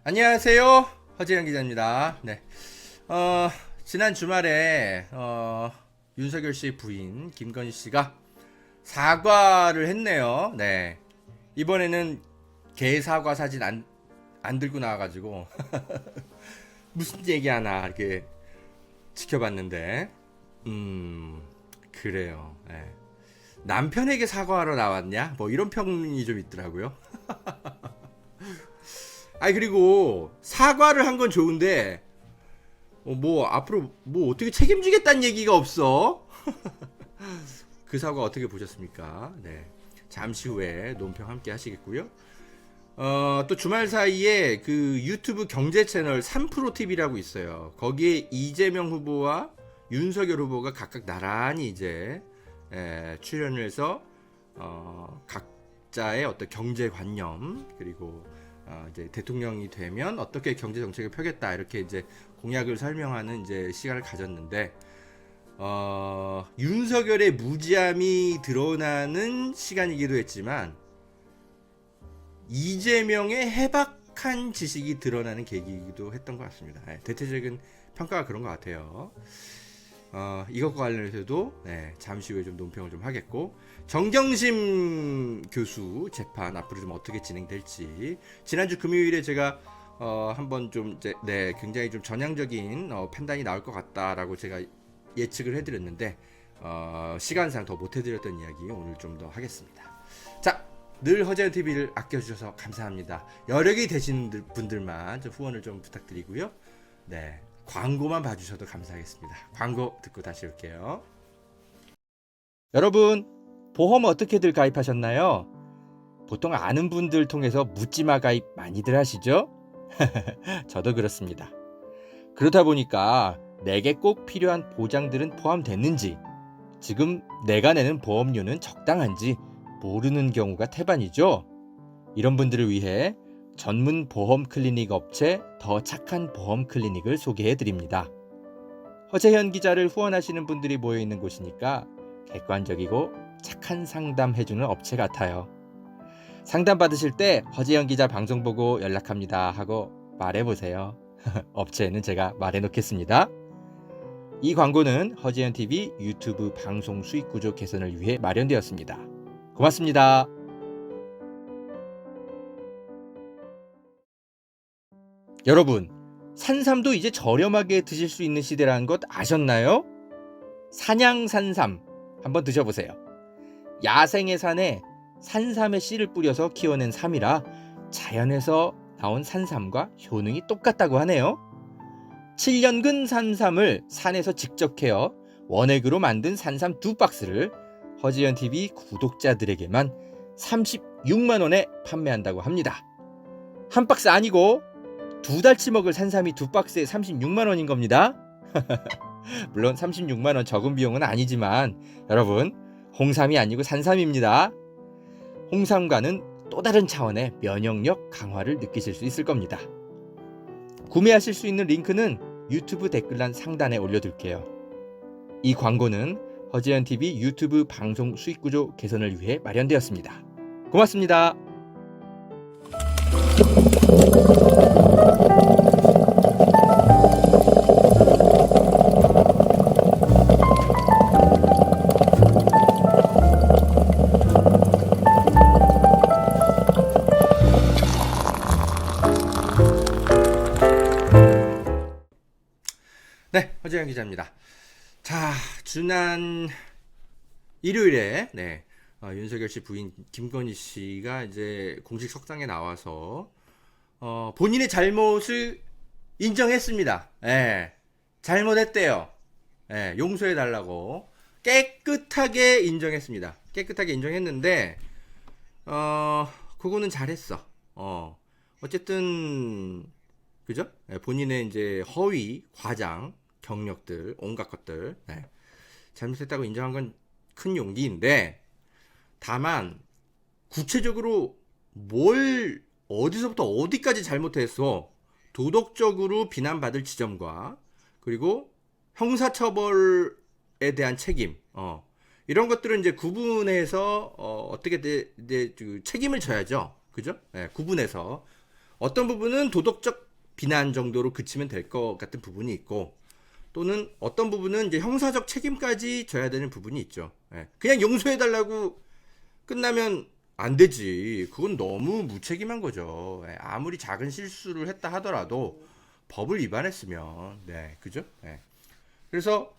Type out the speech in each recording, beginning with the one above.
안녕하세요. 허재영 기자입니다. 네. 지난 주말에, 윤석열 씨 부인, 김건희 씨가 사과를 했네요. 네. 이번에는 개 사과 사진 안 들고 나와가지고, 무슨 얘기 하나, 이렇게 지켜봤는데, 그래요. 네. 남편에게 사과하러 나왔냐? 뭐 이런 평이 좀 있더라고요. 아니 그리고 사과를 한 건 좋은데 뭐 앞으로 뭐 어떻게 책임지겠다는 얘기가 없어. 그 사과 어떻게 보셨습니까? 네. 잠시 후에 논평 함께 하시겠고요. 또 주말 사이에 그 유튜브 경제 채널 3프로TV라고 있어요. 거기에 이재명 후보와 윤석열 후보가 각각 나란히 이제 출연을 해서 각자의 어떤 경제관념 그리고 이제 대통령이 되면 어떻게 경제 정책을 펴겠다 이렇게 이제 공약을 설명하는 이제 시간을 가졌는데 윤석열의 무지함이 드러나는 시간이기도 했지만 이재명의 해박한 지식이 드러나는 계기이기도 했던 것 같습니다. 대체적인 평가가 그런 것 같아요. 이것과 관련해서도 잠시 후에 좀 논평을 좀 하겠고 정경심 교수 재판 앞으로 좀 어떻게 진행될지 지난주 금요일에 제가 한번 좀 이제 굉장히 좀 전향적인 판단이 나올 것 같다라고 제가 예측을 해드렸는데 시간상 더 못해드렸던 이야기 오늘 좀 더 하겠습니다. 자, 늘 허재현 TV를 아껴주셔서 감사합니다. 여력이 되시는 분들만 좀 후원을 좀 부탁드리고요. 네. 광고만 봐주셔도 감사하겠습니다. 광고 듣고 다시 올게요. 여러분, 보험 어떻게들 가입하셨나요? 보통 아는 분들 통해서 묻지마 가입 많이들 하시죠? 저도 그렇습니다. 그렇다 보니까 내게 꼭 필요한 보장들은 포함됐는지, 지금 내가 내는 보험료는 적당한지 모르는 경우가 태반이죠. 이런 분들을 위해 전문 보험 클리닉 업체 더 착한 보험 클리닉을 소개해 드립니다. 허재현 기자를 후원하시는 분들이 모여 있는 곳이니까 객관적이고 착한 상담 해주는 업체 같아요. 상담 받으실 때 허재현 기자 방송 보고 연락합니다 하고 말해보세요. 업체는 제가 말해 놓겠습니다. 이 광고는 허재현 TV 유튜브 방송 수익 구조 개선을 위해 마련되었습니다. 고맙습니다. 여러분, 산삼도 이제 저렴하게 드실 수 있는 시대라는 것 아셨나요? 산양산삼 한번 드셔보세요. 야생의 산에 산삼의 씨를 뿌려서 키워낸 삼이라 자연에서 나온 산삼과 효능이 똑같다고 하네요. 7년근 산삼을 산에서 직접 캐어 원액으로 만든 산삼 2박스를 허지연TV 구독자들에게만 36만 원에 판매한다고 합니다. 한 박스 아니고 2달치 먹을 산삼이 2박스에 36만 원인 겁니다. 물론 36만 원 적은 비용은 아니지만 여러분, 홍삼이 아니고 산삼입니다. 홍삼과는 또 다른 차원의 면역력 강화를 느끼실 수 있을 겁니다. 구매하실 수 있는 링크는 유튜브 댓글란 상단에 올려둘게요. 이 광고는 허재현TV 유튜브 방송 수익구조 개선을 위해 마련되었습니다. 고맙습니다. 네, 허재영 기자입니다. 자, 지난 일요일에 윤석열 씨 부인 김건희 씨가 이제 공식 석상에 나와서 본인의 잘못을 인정했습니다. 잘못했대요. 용서해 달라고 깨끗하게 인정했습니다. 깨끗하게 인정했는데 그거는 잘했어. 어쨌든 그죠? 본인의 이제 허위, 과장, 경력들, 온갖 것들 잘못했다고 인정한 건 큰 용기인데 다만 구체적으로 뭘 어디서부터 어디까지 잘못해서 도덕적으로 비난받을 지점과 그리고 형사처벌에 대한 책임 이런 것들은 이제 구분해서 어떻게 이제 책임을 져야죠. 그죠? 구분해서 어떤 부분은 도덕적 비난 정도로 그치면 될 것 같은 부분이 있고, 또는 어떤 부분은 이제 형사적 책임까지 져야 되는 부분이 있죠. 예. 그냥 용서해달라고 끝나면 안 되지. 그건 너무 무책임한 거죠. 예. 아무리 작은 실수를 했다 하더라도 법을 위반했으면, 네, 그죠? 예. 그래서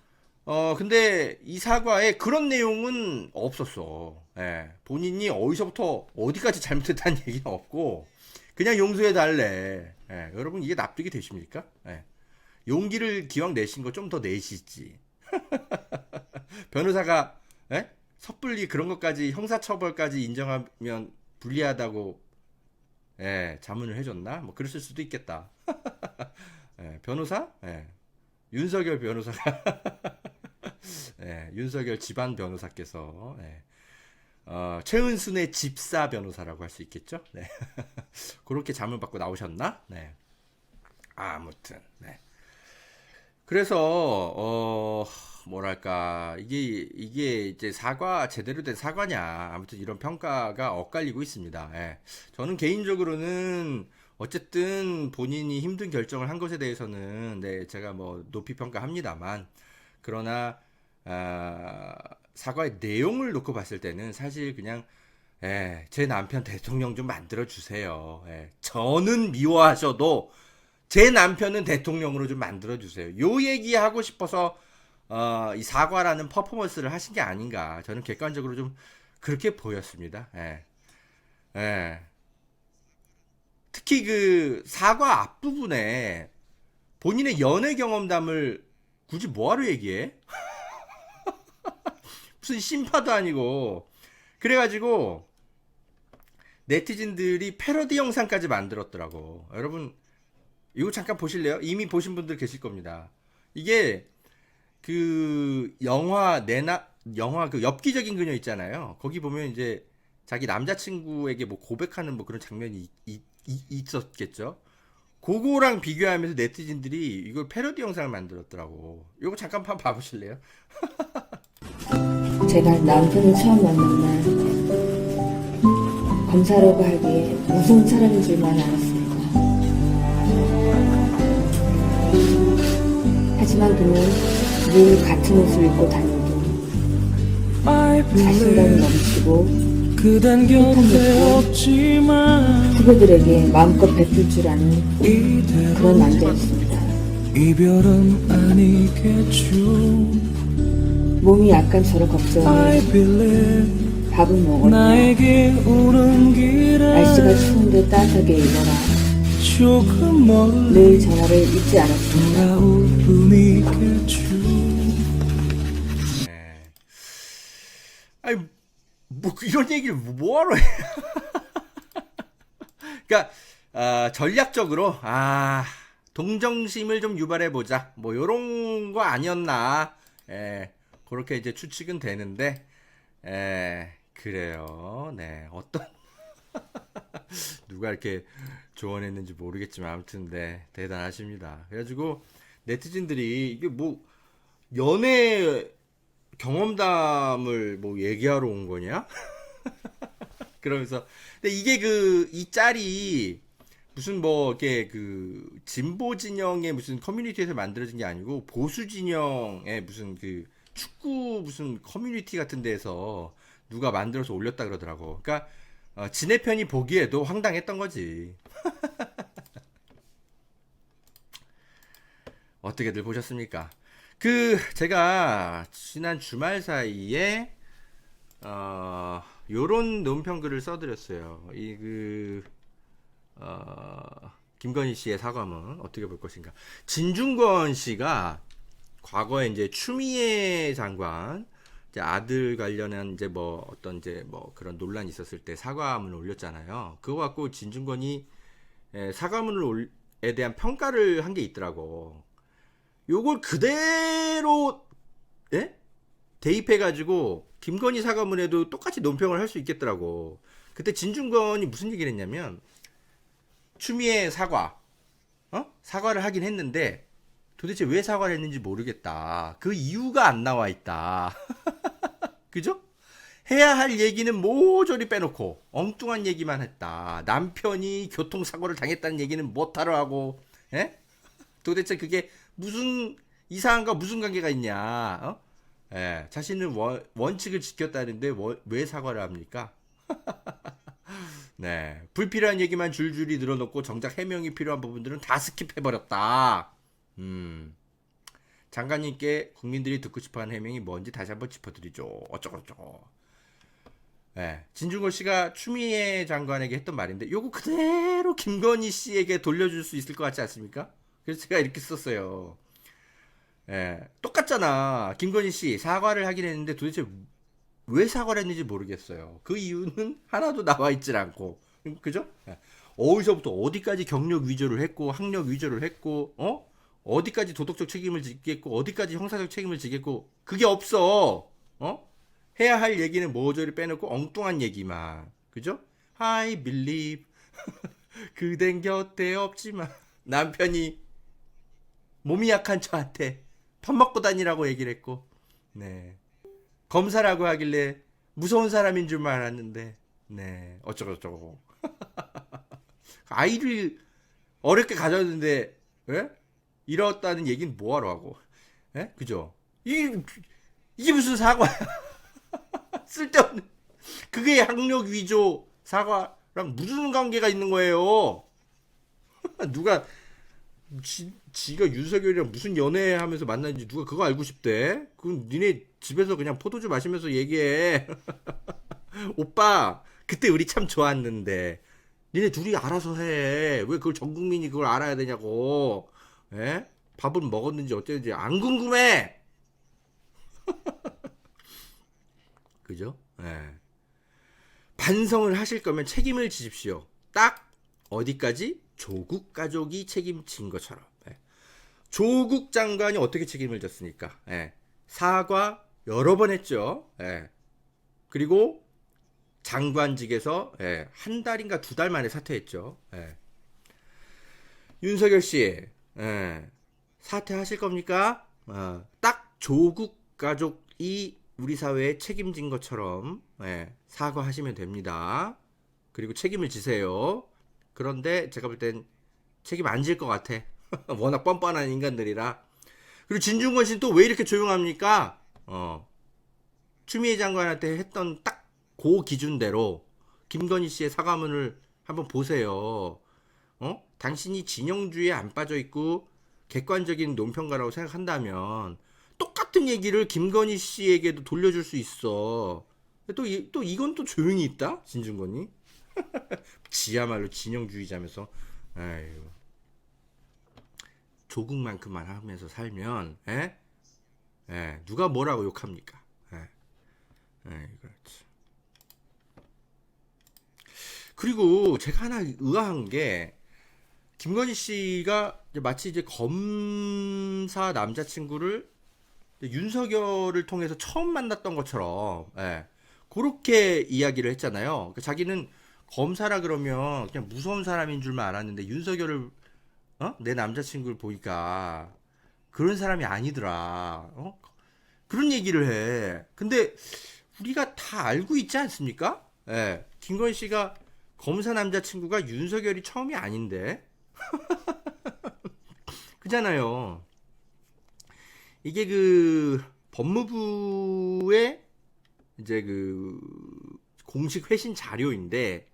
근데 이 사과에 그런 내용은 없었어. 예. 본인이 어디서부터 어디까지 잘못했다는 얘기는 없고 그냥 용서해 달래. 예. 여러분 이게 납득이 되십니까? 예. 용기를 기왕 내신 거 좀 더 내시지. 변호사가 예? 섣불리 그런 것까지 형사처벌까지 인정하면 불리하다고 예, 자문을 해줬나? 뭐 그랬을 수도 있겠다. 예, 변호사? 예, 윤석열 변호사가 예, 윤석열 집안 변호사께서 예, 최은순의 집사 변호사라고 할 수 있겠죠? 네. 그렇게 자문 받고 나오셨나? 네. 아무튼 네. 그래서 뭐랄까 이게 이제 사과 제대로 된 사과냐 아무튼 이런 평가가 엇갈리고 있습니다. 예. 저는 개인적으로는 어쨌든 본인이 힘든 결정을 한 것에 대해서는 네 제가 뭐 높이 평가합니다만 그러나 사과의 내용을 놓고 봤을 때는 사실 그냥 제 남편 대통령 좀 만들어 주세요. 저는 미워하셔도 제 남편은 대통령으로 좀 만들어 주세요. 요 얘기하고 싶어서 이 사과라는 퍼포먼스를 하신 게 아닌가. 저는 객관적으로 좀 그렇게 보였습니다. 예. 특히 그 사과 앞부분에 본인의 연애 경험담을 굳이 뭐하러 얘기해? 무슨 심파도 아니고. 그래가지고 네티즌들이 패러디 영상까지 만들었더라고. 여러분 이거 잠깐 보실래요? 이미 보신 분들 계실 겁니다. 이게 그 영화 그 엽기적인 그녀 있잖아요. 거기 보면 이제 자기 남자친구에게 뭐 고백하는 뭐 그런 장면이 있었겠죠. 그거랑 비교하면서 네티즌들이 이걸 패러디 영상을 만들었더라고. 이거 잠깐 한번 봐보실래요? 제가 남편을 처음 만난 날 검사라고 하기에 무서운 사람인 줄만 알았습니다. 하지만 그는 늘 같은 옷을 입고 다니고 자신감이 넘치고 그댄 곁에 없지만 후배들에게 마음껏 베풀 줄 아는 그런 남자였습니다. 이별은 아니겠죠. 몸이 약간 저를 I 걱정해 believe 밥을 먹었냐, 나에게 오는 날씨가 길에 추운데 따뜻하게 입어라, 조금 멀리 늘 전화를 잊지 않았습니다. 돌아올 뿐이겠죠. 네. 아니 뭐 이런 얘기를 뭐하러 해? 그러니까 전략적으로 동정심을 좀 유발해 보자 뭐 요런 거 아니었나 그렇게 이제 추측은 되는데 그래요. 네 어떤 누가 이렇게 조언했는지 모르겠지만 아무튼 네 대단하십니다. 그래가지고 네티즌들이 이게 뭐 연애 경험담을 뭐 얘기하러 온 거냐? 그러면서 근데 이게 그 이 짤이 무슨 뭐 이렇게 그 진보 진영의 무슨 커뮤니티에서 만들어진 게 아니고 보수 진영의 무슨 그 축구 무슨 커뮤니티 같은 데서 누가 만들어서 올렸다 그러더라고. 그러니까 지네 편이 보기에도 황당했던 거지. 어떻게들 보셨습니까? 그 제가 지난 주말 사이에 요런 논평글을 써드렸어요. 김건희 씨의 사과문 어떻게 볼 것인가. 진중권 씨가 과거에 이제 추미애 장관 이제 아들 관련한 이제 뭐 어떤 이제 뭐 그런 논란이 있었을 때 사과문을 올렸잖아요. 그거 갖고 진중권이 사과문에 대한 평가를 한 게 있더라고. 요걸 그대로 대입해가지고 김건희 사과문에도 똑같이 논평을 할 수 있겠더라고. 그때 진중권이 무슨 얘기를 했냐면 추미애 사과를 하긴 했는데 도대체 왜 사과를 했는지 모르겠다. 그 이유가 안 나와 있다. 그죠? 해야 할 얘기는 모조리 빼놓고 엉뚱한 얘기만 했다. 남편이 교통사고를 당했다는 얘기는 못하러 하고, 예? 도대체 그게 무슨 이상한가 무슨 관계가 있냐? 어? 예, 자신은 원칙을 지켰다는데 왜 사과를 합니까? 네, 불필요한 얘기만 줄줄이 늘어놓고 정작 해명이 필요한 부분들은 다 스킵해버렸다. 장관님께 국민들이 듣고 싶어하는 해명이 뭔지 다시 한번 짚어드리죠. 어쩌고저쩌고. 네, 진중권 씨가 추미애 장관에게 했던 말인데 요거 그대로 김건희 씨에게 돌려줄 수 있을 것 같지 않습니까? 그래서 제가 이렇게 썼어요. 예, 똑같잖아. 김건희 씨 사과를 하긴 했는데 도대체 왜 사과를 했는지 모르겠어요. 그 이유는 하나도 나와 있질 않고, 그죠? 예. 어디서부터 어디까지 경력 위조를 했고, 학력 위조를 했고, 어디까지 도덕적 책임을 지겠고, 어디까지 형사적 책임을 지겠고, 그게 없어. 해야 할 얘기는 모조리 빼놓고 엉뚱한 얘기만, 그죠? I believe 그댄 곁에 없지만 남편이 몸이 약한 저한테 밥 먹고 다니라고 얘기를 했고, 네, 검사라고 하길래 무서운 사람인 줄만 알았는데, 네, 어쩌고저쩌고. 아이를 어렵게 가졌는데, 예? 이렇다는 얘기는 뭐하러 하고, 예? 그죠? 이게 무슨 사과야? 쓸데없는. 그게 학력 위조 사과랑 무슨 관계가 있는 거예요? 누가 지가 윤석열이랑 무슨 연애하면서 만났는지 누가 그거 알고 싶대? 그건 니네 집에서 그냥 포도주 마시면서 얘기해. 오빠 그때 우리 참 좋았는데 니네 둘이 알아서 해. 왜 그걸 전 국민이 그걸 알아야 되냐고. 예? 밥은 먹었는지 어땠는지 안 궁금해. 그죠? 예. 반성을 하실 거면 책임을 지십시오. 딱 어디까지? 조국 가족이 책임진 것처럼. 예. 조국 장관이 어떻게 책임을 졌습니까? 예. 사과 여러 번 했죠. 예. 그리고 장관직에서 한 달인가 두 달 만에 사퇴했죠. 예. 윤석열 씨, 사퇴하실 겁니까? 딱 조국 가족이 우리 사회에 책임진 것처럼 사과하시면 됩니다. 그리고 책임을 지세요. 그런데 제가 볼 땐 책임 안 질 것 같아. 워낙 뻔뻔한 인간들이라. 그리고 진중권 씨는 또 왜 이렇게 조용합니까? 추미애 장관한테 했던 딱 그 기준대로 김건희 씨의 사과문을 한번 보세요. 당신이 진영주의에 안 빠져 있고 객관적인 논평가라고 생각한다면 똑같은 얘기를 김건희 씨에게도 돌려줄 수 있어. 또 이건 또 조용히 있다? 진중권이? 지야말로 진영주의자면서. 아유. 조국만큼만 하면서 살면 누가 뭐라고 욕합니까? 그렇지. 그리고 제가 하나 의아한 게 김건희 씨가 마치 이제 검사 남자친구를 윤석열을 통해서 처음 만났던 것처럼 그렇게 이야기를 했잖아요. 그러니까 자기는 검사라 그러면 그냥 무서운 사람인 줄만 알았는데 윤석열을 내 남자친구를 보니까 그런 사람이 아니더라. 그런 얘기를 해. 근데 우리가 다 알고 있지 않습니까? 김건희 씨가 검사 남자친구가 윤석열이 처음이 아닌데. 그잖아요. 이게 그 법무부의 이제 그 공식 회신 자료인데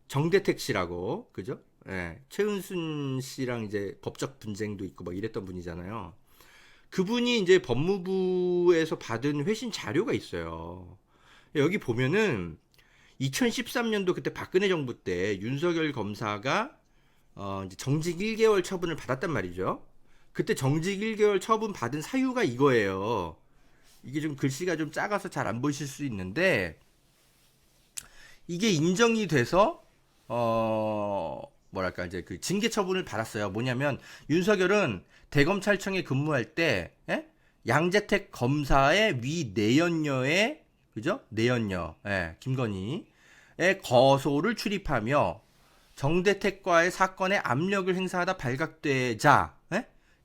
정대택 씨라고, 그죠? 최은순 씨랑 이제 법적 분쟁도 있고 막 이랬던 분이잖아요. 그분이 이제 법무부에서 받은 회신 자료가 있어요. 여기 보면은 2013년도 그때 박근혜 정부 때 윤석열 검사가 이제 정직 1개월 처분을 받았단 말이죠. 그때 정직 1개월 처분 받은 사유가 이거예요. 이게 좀 글씨가 좀 작아서 잘 안 보이실 수 있는데 이게 인정이 돼서 뭐랄까 이제 그 징계 처분을 받았어요. 뭐냐면 윤석열은 대검찰청에 근무할 때 양재택 검사의 위 내연녀의, 그죠? 내연녀, 김건희의 거소를 출입하며 정대택과의 사건에 압력을 행사하다 발각되자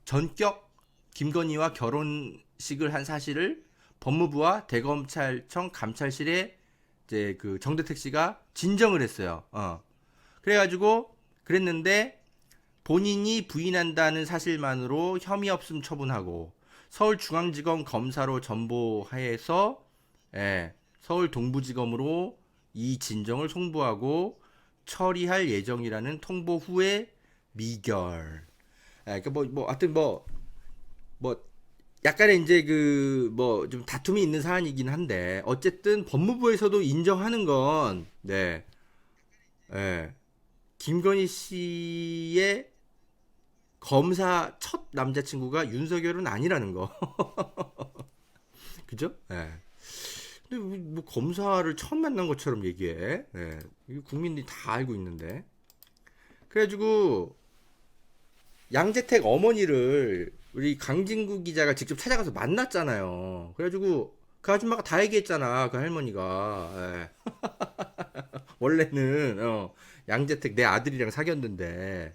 전격 김건희와 결혼식을 한 사실을 법무부와 대검찰청 감찰실에 이제 그 정대택 씨가 진정을 했어요. 그래가지고 그랬는데 본인이 부인한다는 사실만으로 혐의 없음 처분하고 서울중앙지검 검사로 전보하에서 서울 동부지검으로 이 진정을 송부하고 처리할 예정이라는 통보 후에 미결. 그러니까 하여튼 약간의 이제 그 좀 다툼이 있는 사안이긴 한데 어쨌든 법무부에서도 인정하는 건 김건희 씨의 검사 첫 남자친구가 윤석열은 아니라는 거. 그죠? 근데 뭐 검사를 처음 만난 것처럼 얘기해. 이거 국민들이 다 알고 있는데. 그래가지고 양재택 어머니를 우리 강진구 기자가 직접 찾아가서 만났잖아요. 그래가지고 그 아줌마가 다 얘기했잖아. 그 할머니가. 원래는 양재택 내 아들이랑 사귀었는데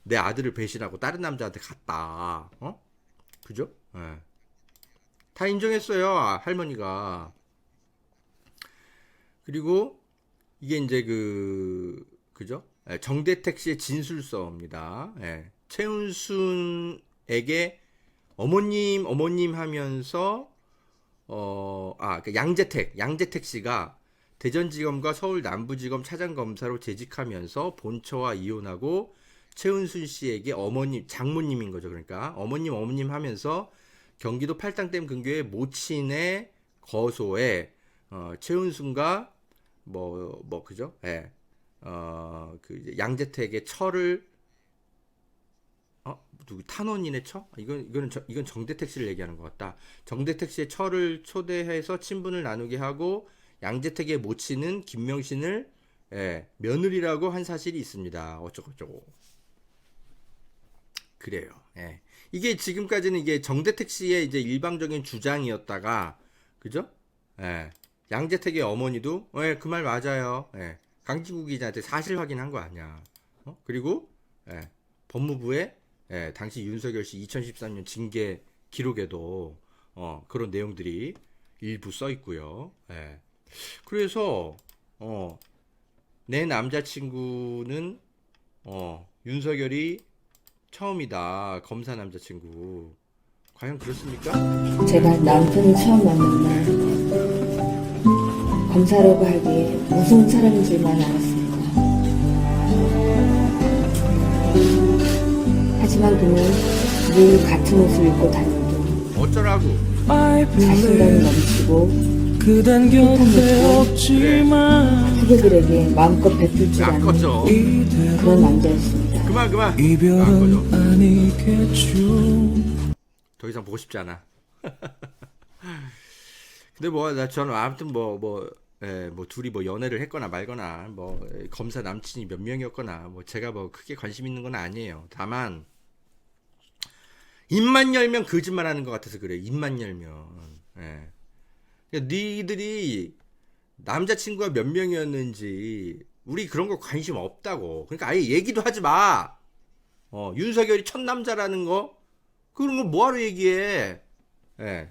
내 아들을 배신하고 다른 남자한테 갔다. 그죠? 다 인정했어요. 할머니가. 그리고 이게 이제 그죠? 정대택 씨의 진술서입니다. 최은순에게 어머님 하면서 그 양재택 씨가 대전지검과 서울 남부지검 차장검사로 재직하면서 본처와 이혼하고 최은순 씨에게 장모님인 거죠. 그러니까 어머님 하면서 경기도 팔당댐 근교의 모친의 거소에 최은순과 그죠? 그 양재택의 처를 누구 탄원인의 처? 이건 정대택 씨를 얘기하는 것 같다. 정대택 씨의 처를 초대해서 친분을 나누게 하고 양재택의 모친은 김명신을 며느리라고 한 사실이 있습니다. 어쩌고저쩌고. 그래요. 이게 지금까지는 이게 정대택 씨의 이제 일방적인 주장이었다가 그죠? 양재택의 어머니도 그 말 맞아요. 강진구 기자한테 사실 확인한 거 아니야. 그리고 법무부에 당시 윤석열 씨 2013년 징계 기록에도 그런 내용들이 일부 써 있고요. 그래서 내 남자친구는 윤석열이 처음이다. 검사 남자친구. 과연 그렇습니까? 제가 남편을 처음 만난 날 검사라고 하기에 무서운 사람인지만 알았습니다. 하지만 그는 늘 같은 옷을 입고 다니고 어쩌라고? 자신감이 넘치고 그댄 곁에 없지만 후배들에게 마음껏 베풀 줄 안 아는 꺼져. 그런 남자였습니다. 그만. 이별은 아니겠죠. 더 이상 보고 싶지 않아. 근데 저는 아무튼 둘이 연애를 했거나 말거나 검사 남친이 몇 명이었거나 제가 크게 관심 있는 건 아니에요. 다만 입만 열면 거짓말하는 것 같아서 그래. 입만 열면. 그러니까 니들이 남자친구가 몇 명이었는지 우리 그런 거 관심 없다고. 그러니까 아예 얘기도 하지 마. 윤석열이 첫 남자라는 거 그런 거 뭐하러 얘기해.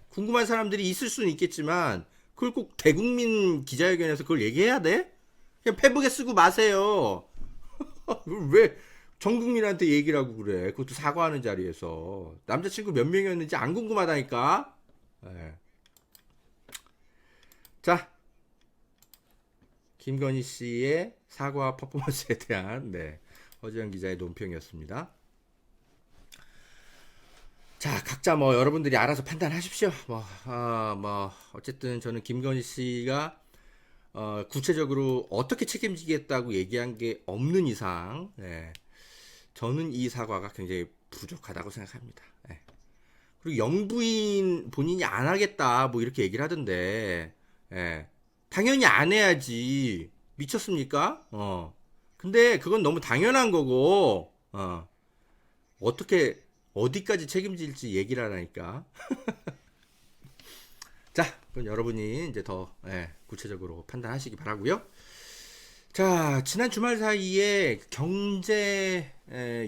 궁금한 사람들이 있을 수는 있겠지만 그걸 꼭 대국민 기자회견에서 그걸 얘기해야 돼? 그냥 페북에 쓰고 마세요. 왜 전 국민한테 얘기를 하고 그래. 그것도 사과하는 자리에서. 남자친구 몇 명이었는지 안 궁금하다니까. 자, 김건희 씨의 사과 퍼포먼스에 대한 허지영 기자의 논평이었습니다. 자, 각자 여러분들이 알아서 판단하십시오. 어쨌든 저는 김건희 씨가 구체적으로 어떻게 책임지겠다고 얘기한 게 없는 이상 저는 이 사과가 굉장히 부족하다고 생각합니다. 그리고 영부인 본인이 안 하겠다 이렇게 얘기를 하던데 당연히 안 해야지. 미쳤습니까? 근데 그건 너무 당연한 거고 어디까지 책임질지 얘기를 하라니까. 자, 그럼 여러분이 이제 더 구체적으로 판단하시기 바라고요. 자, 지난 주말 사이에 경제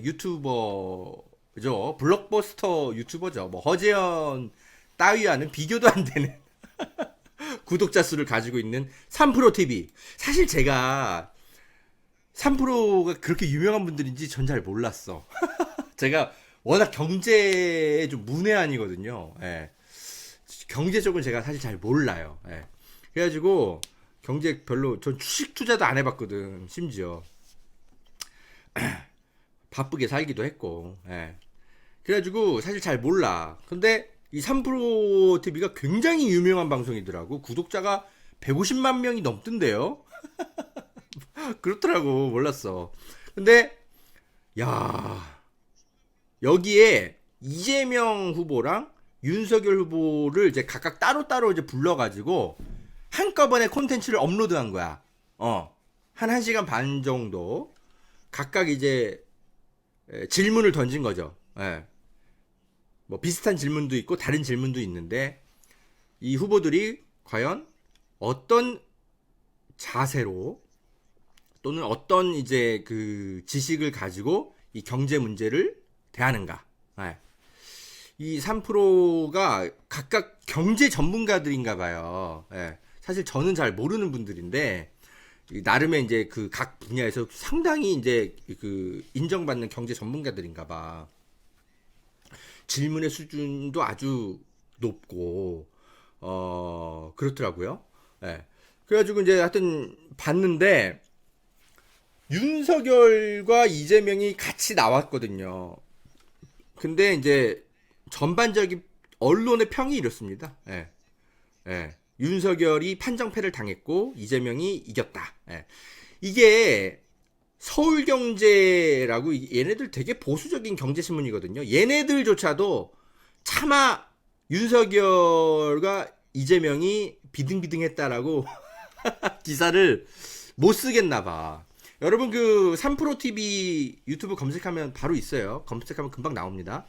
유튜버죠. 블록버스터 유튜버죠. 허재현 따위와는 비교도 안 되는 구독자 수를 가지고 있는 3프로TV. 사실 제가 3프로가 그렇게 유명한 분들인지 전 잘 몰랐어. 제가 워낙 경제에 좀 문외한이거든요. 예. 경제 쪽은 제가 사실 잘 몰라요. 예. 그래가지고 경제 별로, 전 주식 투자도 안 해봤거든. 심지어 바쁘게 살기도 했고. 예. 그래가지고 사실 잘 몰라. 근데 이 3프로 TV가 굉장히 유명한 방송이더라고. 구독자가 150만 명이 넘던데요. 그렇더라고. 몰랐어. 근데 야, 여기에 이재명 후보랑 윤석열 후보를 이제 각각 따로따로 이제 불러가지고 한꺼번에 콘텐츠를 업로드한 거야. 한 1시간 반 정도 각각 이제 질문을 던진 거죠. 예. 뭐 비슷한 질문도 있고 다른 질문도 있는데, 이 후보들이 과연 어떤 자세로 또는 어떤 이제 그 지식을 가지고 이 경제 문제를 대하는가. 예. 이 3프로가 각각 경제 전문가들인가 봐요. 예. 사실 저는 잘 모르는 분들인데, 나름의 이제 그 각 분야에서 상당히 이제 그 인정받는 경제 전문가들인가 봐. 질문의 수준도 아주 높고, 그렇더라고요. 예. 그래가지고 이제 하여튼 봤는데, 윤석열과 이재명이 같이 나왔거든요. 근데 이제 전반적인 언론의 평이 이렇습니다. 예. 예. 윤석열이 판정패를 당했고 이재명이 이겼다. 예. 이게 서울경제라고, 얘네들 되게 보수적인 경제신문이거든요. 얘네들조차도 차마 윤석열과 이재명이 비등비등했다라고 기사를 못 쓰겠나 봐. 여러분 그 3프로TV 유튜브 검색하면 바로 있어요. 검색하면 금방 나옵니다.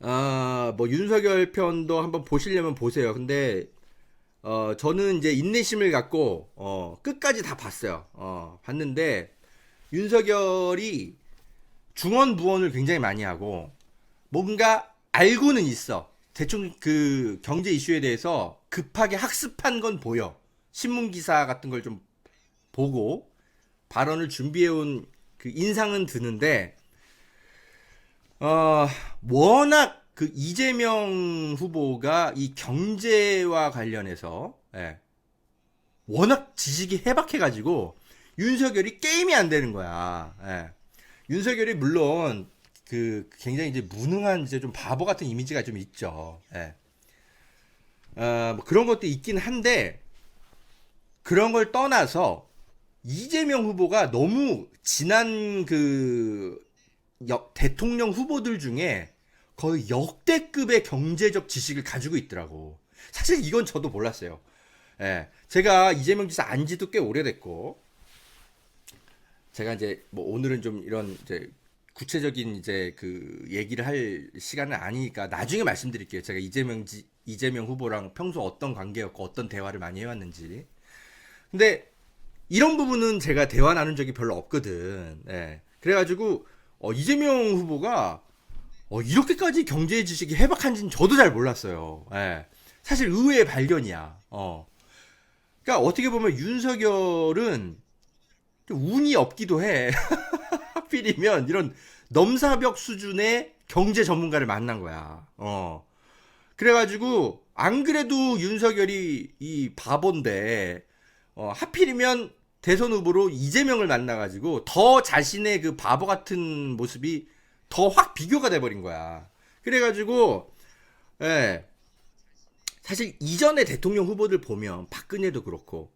뭐 윤석열 편도 한번 보시려면 보세요. 근데 저는 이제 인내심을 갖고 끝까지 다 봤어요. 봤는데 윤석열이 중언부언을 굉장히 많이 하고 뭔가 알고는 있어. 대충 그 경제 이슈에 대해서 급하게 학습한 건 보여. 신문 기사 같은 걸 좀 보고 발언을 준비해온 그 인상은 드는데, 워낙 그 이재명 후보가 이 경제와 관련해서, 예, 워낙 지식이 해박해가지고 윤석열이 게임이 안 되는 거야. 예. 윤석열이 물론 그 굉장히 이제 무능한 이제 좀 바보 같은 이미지가 좀 있죠. 예. 뭐 그런 것도 있긴 한데, 그런 걸 떠나서 이재명 후보가 너무 지난 그 대통령 후보들 중에 거의 역대급의 경제적 지식을 가지고 있더라고. 사실 이건 저도 몰랐어요. 예. 제가 이재명 지사 안 지도 꽤 오래됐고, 제가 이제 뭐 오늘은 좀 이런 이제 구체적인 이제 그 얘기를 할 시간은 아니니까 나중에 말씀드릴게요. 제가 이재명 후보랑 평소 어떤 관계였고 어떤 대화를 많이 해왔는지. 근데 이런 부분은 제가 대화 나눈 적이 별로 없거든. 예. 그래가지고 이재명 후보가 이렇게까지 경제 지식이 해박한지는 저도 잘 몰랐어요. 예. 사실 의외의 발견이야. 그러니까 어떻게 보면 윤석열은 좀 운이 없기도 해. 하필이면 이런 넘사벽 수준의 경제 전문가를 만난 거야. 그래가지고 안 그래도 윤석열이 이 바본데 하필이면 대선 후보로 이재명을 만나가지고 더 자신의 그 바보 같은 모습이 더 확 비교가 돼버린 거야. 그래가지고 예, 사실 이전의 대통령 후보들 보면 박근혜도 그렇고,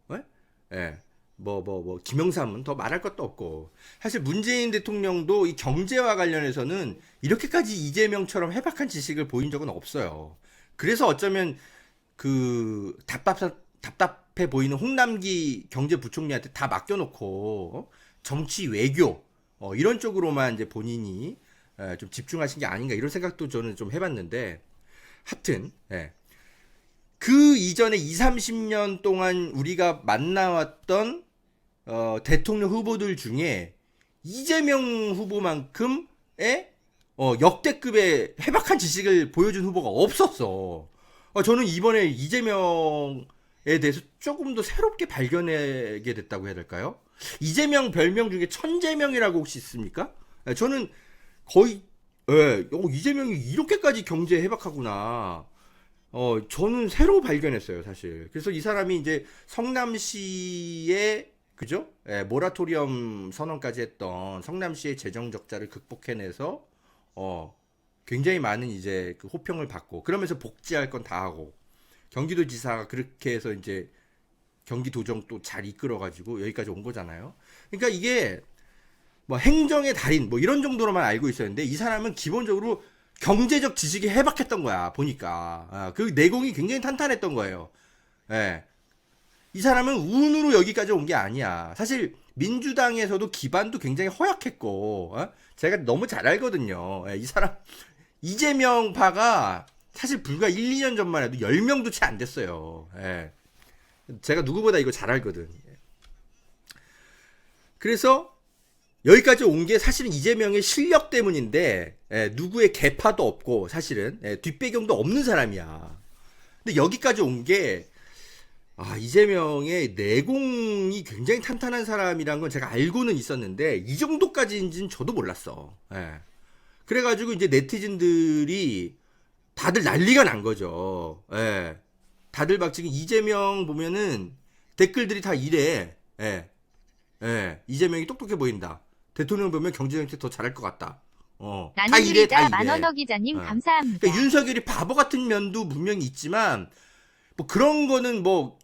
예, 뭐 김영삼은 더 말할 것도 없고, 사실 문재인 대통령도 이 경제와 관련해서는 이렇게까지 이재명처럼 해박한 지식을 보인 적은 없어요. 그래서 어쩌면 그 답답해 보이는 홍남기 경제부총리한테 다 맡겨놓고 정치 외교 이런 쪽으로만 이제 본인이 좀 집중하신 게 아닌가, 이런 생각도 저는 좀 해봤는데, 하여튼 그 이전에 20-30년 동안 우리가 만나왔던 대통령 후보들 중에 이재명 후보만큼의 역대급의 해박한 지식을 보여준 후보가 없었어. 저는 이번에 이재명에 대해서 조금 더 새롭게 발견하게 됐다고 해야 될까요? 이재명 별명 중에 천재명이라고 혹시 있습니까? 저는 거의 이재명이 이렇게까지 경제 해박하구나. 저는 새로 발견했어요, 사실. 그래서 이 사람이 이제 성남시의 그죠? 모라토리엄 선언까지 했던 성남시의 재정 적자를 극복해내서 굉장히 많은 이제 그 호평을 받고 그러면서 복지할 건 다 하고 경기도지사가 그렇게 해서 이제 경기도정 또 잘 이끌어가지고 여기까지 온 거잖아요. 그러니까 이게 뭐 행정의 달인 뭐 이런 정도로만 알고 있었는데 이 사람은 기본적으로 경제적 지식이 해박했던 거야 보니까. 그 내공이 굉장히 탄탄했던 거예요. 예. 이 사람은 운으로 여기까지 온 게 아니야. 사실 민주당에서도 기반도 굉장히 허약했고 제가 너무 잘 알거든요. 이 사람 이재명파가 사실 불과 1, 2년 전만 해도 10명도 채 안 됐어요. 제가 누구보다 이거 잘 알거든. 그래서 여기까지 온 게 사실은 이재명의 실력 때문인데 누구의 계파도 없고 사실은 뒷배경도 없는 사람이야. 근데 여기까지 온 게 이재명의 내공이 굉장히 탄탄한 사람이란 건 제가 알고는 있었는데 이 정도까지인지는 저도 몰랐어. 그래가지고 이제 네티즌들이 다들 난리가 난 거죠. 다들 막 지금 이재명 보면은 댓글들이 다 이래. 이재명이 똑똑해 보인다. 대통령 보면 경제정책 더 잘할 것 같다. 다 이래, 다 이래. 만원어 기자님 감사합니다. 그러니까 윤석열이 바보 같은 면도 분명히 있지만 뭐 그런 거는 뭐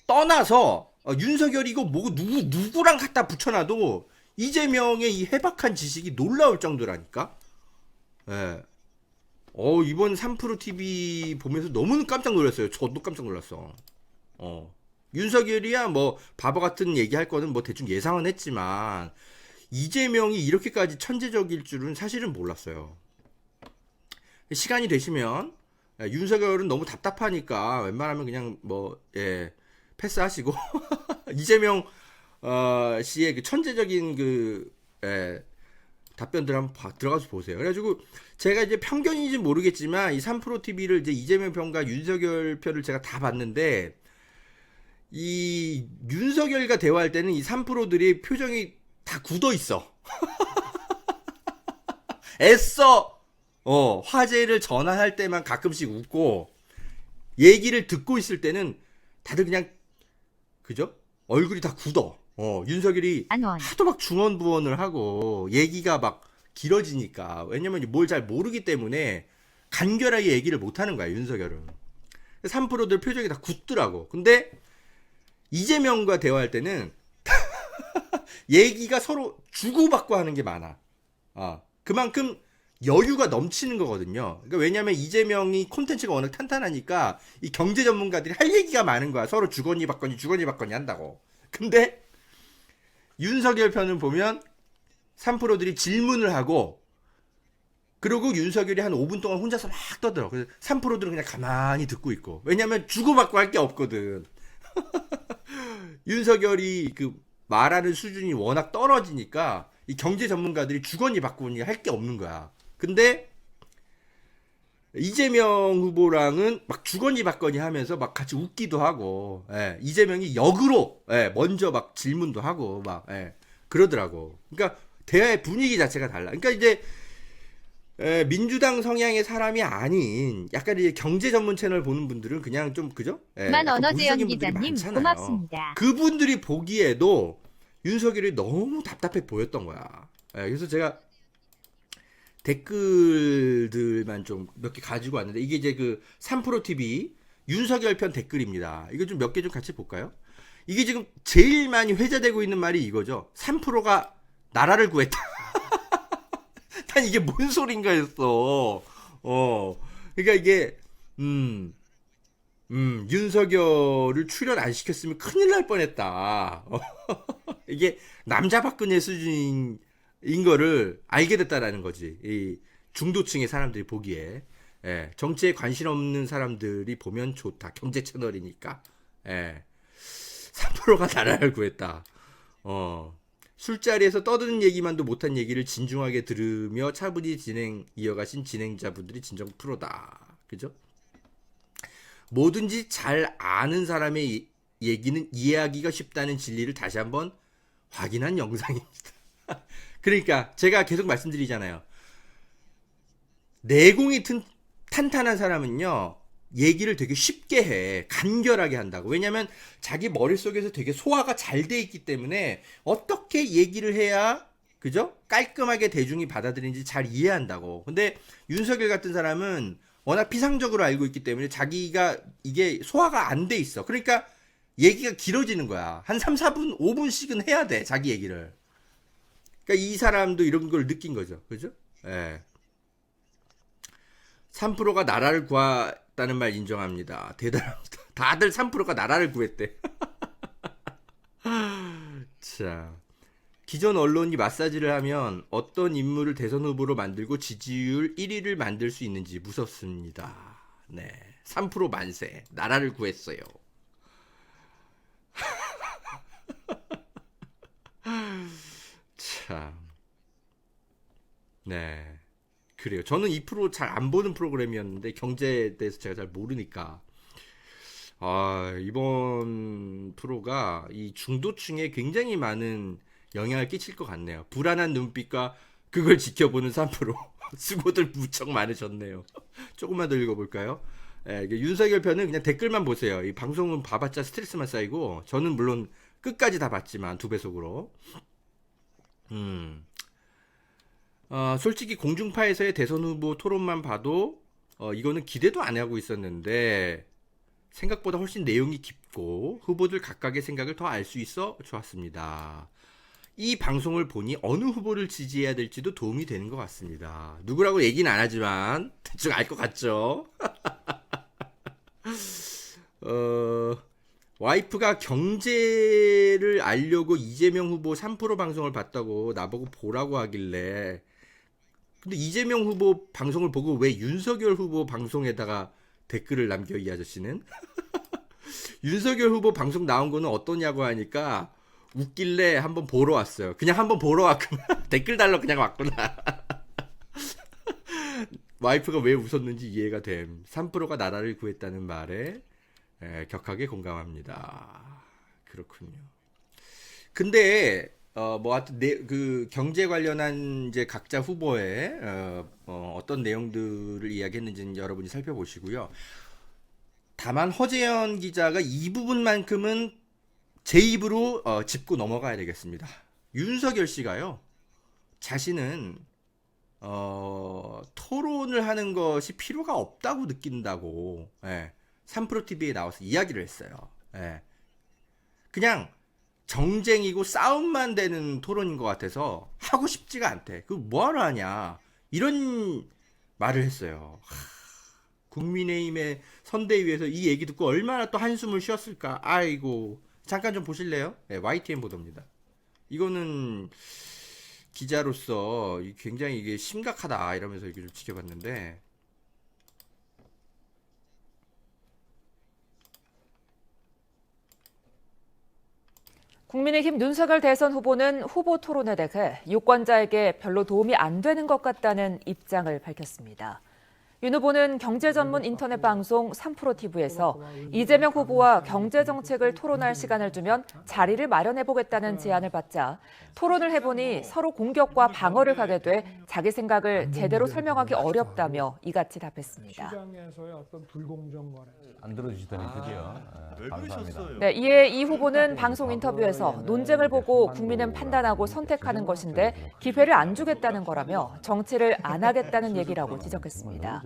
떠나서 윤석열이 이거 뭐 누구랑 갖다 붙여놔도 이재명의 이 해박한 지식이 놀라울 정도라니까. 이번 3프로 TV 보면서 너무 깜짝 놀랐어요. 저도 깜짝 놀랐어. 윤석열이야 뭐 바보 같은 얘기할 거는 뭐 대충 예상은 했지만 이재명이 이렇게까지 천재적일 줄은 사실은 몰랐어요. 시간이 되시면 윤석열은 너무 답답하니까 웬만하면 그냥 뭐 패스하시고 이재명 씨의 그 천재적인 그 답변들 한번 들어가서 보세요. 그래가지고 제가 이제 편견인지 모르겠지만 이 3프로 TV를 이제 이재명 편과 윤석열 편을 제가 다 봤는데 이 윤석열과 대화할 때는 이 3프로들이 표정이 다 굳어 있어. 애써 화제를 전환할 때만 가끔씩 웃고 얘기를 듣고 있을 때는 다들 그냥 그죠? 얼굴이 다 굳어. 윤석열이 안원. 하도 막 중언부언을 하고 얘기가 막 길어지니까 왜냐면 뭘 잘 모르기 때문에 간결하게 얘기를 못 하는 거야 윤석열은. 3프로들 표정이 다 굳더라고. 근데 이재명과 대화할 때는 얘기가 서로 주고받고 하는 게 많아. 그만큼 여유가 넘치는 거거든요. 그러니까 왜냐면 이재명이 콘텐츠가 워낙 탄탄하니까 이 경제 전문가들이 할 얘기가 많은 거야. 서로 주거니 받거니 한다고. 근데 윤석열 편을 보면 3프로들이 질문을 하고 그리고 윤석열이 한 5분 동안 혼자서 막 떠들어. 그래서 3프로들은 그냥 가만히 듣고 있고. 왜냐면 주고받고 할 게 없거든. 윤석열이 그 말하는 수준이 워낙 떨어지니까 이 경제 전문가들이 주거니 받거니 할 게 없는 거야. 근데 이재명 후보랑은 막 주거니 받거니 하면서 막 같이 웃기도 하고, 이재명이 역으로 먼저 막 질문도 하고 막 그러더라고. 그러니까 대화의 분위기 자체가 달라. 그러니까 이제 민주당 성향의 사람이 아닌 약간 이제 경제 전문 채널 보는 분들은 그냥 좀 그죠? 만 언어재현 보수적인 분들이 기자님 많잖아요. 고맙습니다. 그분들이 보기에도 윤석열이 너무 답답해 보였던 거야. 그래서 제가 댓글들만 좀 몇 개 가지고 왔는데 이게 이제 그 3프로 TV 윤석열 편 댓글입니다. 이거 좀 몇 개 좀 같이 볼까요? 이게 지금 제일 많이 회자되고 있는 말이 이거죠. 3프로가 나라를 구했다. 난 이게 뭔 소린가 했어. 그러니까 이게 윤석열을 출연 안 시켰으면 큰일 날 뻔했다. 이게 남자 박근혜 수준인 거를 알게 됐다라는 거지. 이 중도층의 사람들이 보기에. 정치에 관심 없는 사람들이 보면 좋다. 경제 채널이니까. 3%가 나라를 구했다. 술자리에서 떠드는 얘기만도 못한 얘기를 진중하게 들으며 차분히 진행 이어가신 진행자분들이 진정 프로다. 그죠? 뭐든지 잘 아는 사람의 얘기는 이해하기가 쉽다는 진리를 다시 한번 확인한 영상입니다. 그러니까 제가 계속 말씀드리잖아요. 내공이 탄탄한 사람은요, 얘기를 되게 쉽게 해. 간결하게 한다고. 왜냐면 자기 머릿속에서 되게 소화가 잘 돼 있기 때문에 어떻게 얘기를 해야, 그죠? 깔끔하게 대중이 받아들이는지 잘 이해한다고. 근데 윤석열 같은 사람은 워낙 피상적으로 알고 있기 때문에 자기가 이게 소화가 안 돼 있어. 그러니까 얘기가 길어지는 거야. 한 3, 4분, 5분씩은 해야 돼. 자기 얘기를. 그러니까 이 사람도 이런 걸 느낀 거죠. 그죠? 예. 3%가 나라를 구했다는 말 인정합니다. 대단합니다. 다들 3%가 나라를 구했대. 자, 기존 언론이 마사지를 하면 어떤 인물을 대선 후보로 만들고 지지율 1위를 만들 수 있는지 무섭습니다. 네, 3% 만세. 나라를 구했어요. 참, 네. 그래요. 저는 이 프로 잘 안 보는 프로그램이었는데 경제에 대해서 제가 잘 모르니까 이번 프로가 이 중도층에 굉장히 많은 영향을 끼칠 것 같네요. 불안한 눈빛과 그걸 지켜보는 3% 수고들 무척 많으셨네요. 조금만 더 읽어볼까요? 윤석열 편은 그냥 댓글만 보세요. 이 방송은 봐봤자 스트레스만 쌓이고 저는 물론 끝까지 다 봤지만 2배속으로 솔직히 공중파에서의 대선 후보 토론만 봐도 이거는 기대도 안 하고 있었는데 생각보다 훨씬 내용이 깊고 후보들 각각의 생각을 더 알 수 있어 좋았습니다. 이 방송을 보니 어느 후보를 지지해야 될지도 도움이 되는 것 같습니다. 누구라고 얘기는 안 하지만 대충 알 것 같죠? 와이프가 경제를 알려고 이재명 후보 3% 방송을 봤다고 나보고 보라고 하길래, 근데 이재명 후보 방송을 보고 왜 윤석열 후보 방송에다가 댓글을 남겨, 이 아저씨는? 윤석열 후보 방송 나온 거는 어떠냐고 하니까 웃길래 한번 보러 왔어요. 그냥 한번 보러 왔구나. 댓글 달러 그냥 왔구나. 와이프가 왜 웃었는지 이해가 됨. 3%가 나라를 구했다는 말에 격하게 공감합니다. 그렇군요. 근데 하여튼 그 경제 관련한 이제 각자 후보의 어떤 내용들을 이야기했는지는 여러분이 살펴보시고요. 다만 허재현 기자가 이 부분만큼은 제 입으로 짚고 넘어가야 되겠습니다. 윤석열 씨가요, 자신은 토론을 하는 것이 필요가 없다고 느낀다고 3프로TV에 나와서 이야기를 했어요. 그냥 정쟁이고 싸움만 되는 토론인 것 같아서 하고 싶지가 않대. 그 뭐하러 하냐, 이런 말을 했어요. 국민의힘의 선대위에서 이 얘기 듣고 얼마나 또 한숨을 쉬었을까. 아이고, 잠깐 좀 보실래요? YTN 보도입니다. 이거는 기자로서 굉장히 이게 심각하다 이러면서 이게 좀 지켜봤는데, 국민의힘 윤석열 대선 후보는 후보 토론에 대해 유권자에게 별로 도움이 안 되는 것 같다는 입장을 밝혔습니다. 윤 후보는 경제 전문 인터넷 방송 3프로TV에서 이재명 후보와 경제 정책을 토론할 시간을 주면 자리를 마련해보겠다는 제안을 받자 토론을 해보니 서로 공격과 방어를 가게 돼 자기 생각을 제대로 설명하기 어렵다며 이같이 답했습니다. 시장에서의 어떤 불공정 거래. 안 들어주시더니 드디어. 감사합니다. 네, 이에 이 후보는 방송 인터뷰에서 논쟁을 보고 국민은 판단하고 선택하는 것인데 기회를 안 주겠다는 거라며 정치를 안 하겠다는 얘기라고 지적했습니다.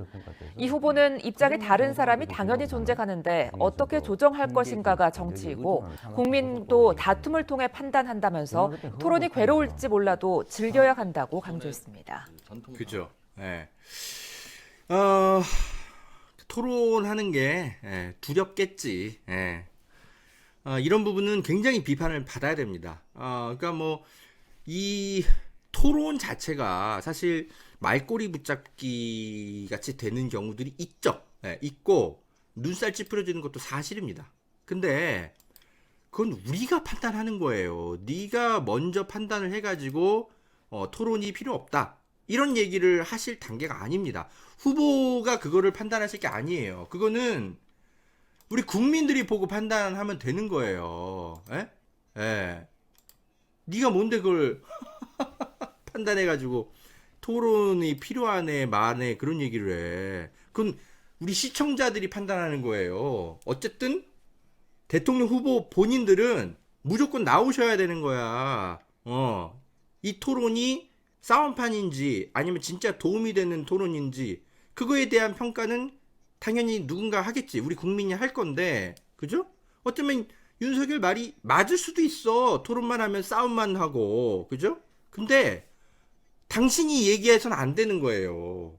이 후보는 입장이 다른 사람이 당연히 존재하는데 어떻게 조정할 것인가가 정치이고 국민도 다툼을 통해 판단한다면서 토론이 괴로울지 몰라도 즐겨야 한다고 강조했습니다. 그죠? 토론하는 게 두렵겠지. 이런 부분은 굉장히 비판을 받아야 됩니다. 그러니까 뭐 이 토론 자체가 사실 말꼬리 붙잡기 같이 되는 경우들이 있죠. 있고 눈살 찌푸려지는 것도 사실입니다. 근데 그건 우리가 판단하는 거예요. 네가 먼저 판단을 해가지고 토론이 필요 없다, 이런 얘기를 하실 단계가 아닙니다. 후보가 그거를 판단하실 게 아니에요. 그거는 우리 국민들이 보고 판단하면 되는 거예요. 에? 예. 네가 뭔데 그걸 판단해가지고 토론이 필요하네 마네 그런 얘기를 해. 그건 우리 시청자들이 판단하는 거예요. 어쨌든 대통령 후보 본인들은 무조건 나오셔야 되는 거야. 이 토론이 싸움판인지 아니면 진짜 도움이 되는 토론인지 그거에 대한 평가는 당연히 누군가 하겠지. 우리 국민이 할 건데, 그죠? 어쩌면 윤석열 말이 맞을 수도 있어. 토론만 하면 싸움만 하고, 그죠? 근데 당신이 얘기해서는 안 되는 거예요.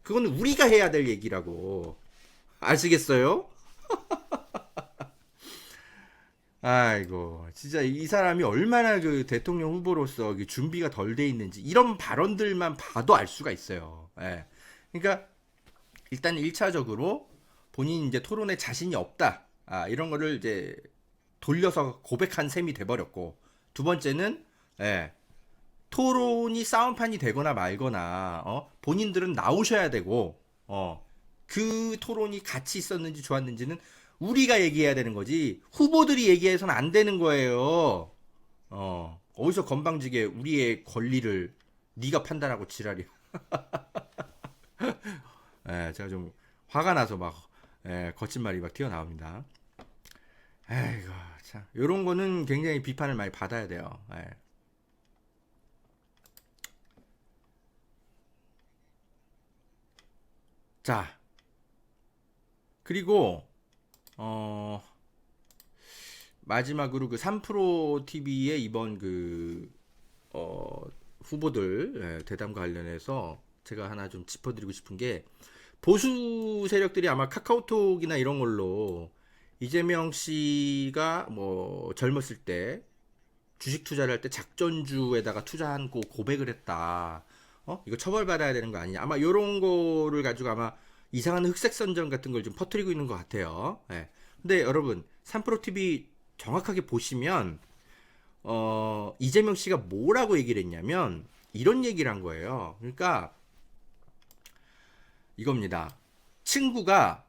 그거는 우리가 해야 될 얘기라고. 아시겠어요? 아이고, 진짜 이 사람이 얼마나 그 대통령 후보로서 준비가 덜 돼 있는지 이런 발언들만 봐도 알 수가 있어요. 예. 그러니까 일단 1차적으로 본인이 이제 토론에 자신이 없다. 이런 거를 이제 돌려서 고백한 셈이 돼버렸고, 두 번째는 토론이 싸움판이 되거나 말거나 본인들은 나오셔야 되고 그 토론이 같이 있었는지 좋았는지는 우리가 얘기해야 되는 거지 후보들이 얘기해서는 안 되는 거예요. 어디서 건방지게 우리의 권리를 네가 판단하고 지랄이야. 제가 좀 화가 나서 막 거친 말이 막 튀어나옵니다. 아이고 참 요런 거는 굉장히 비판을 많이 받아야 돼요. 자 그리고 마지막으로 그 3프로 TV의 이번 그 후보들 대담과 관련해서 제가 하나 좀 짚어드리고 싶은 게, 보수 세력들이 아마 카카오톡이나 이런 걸로 이재명 씨가 뭐 젊었을 때 주식 투자를 할 때 작전주에다가 투자한 거 고백을 했다. 이거 처벌받아야 되는 거 아니냐. 아마 요런 거를 가지고 아마 이상한 흑색 선전 같은 걸 좀 퍼뜨리고 있는 것 같아요. 근데 여러분 3프로 TV 정확하게 보시면 이재명 씨가 뭐라고 얘기를 했냐면 이런 얘기를 한 거예요. 그러니까 이겁니다. 친구가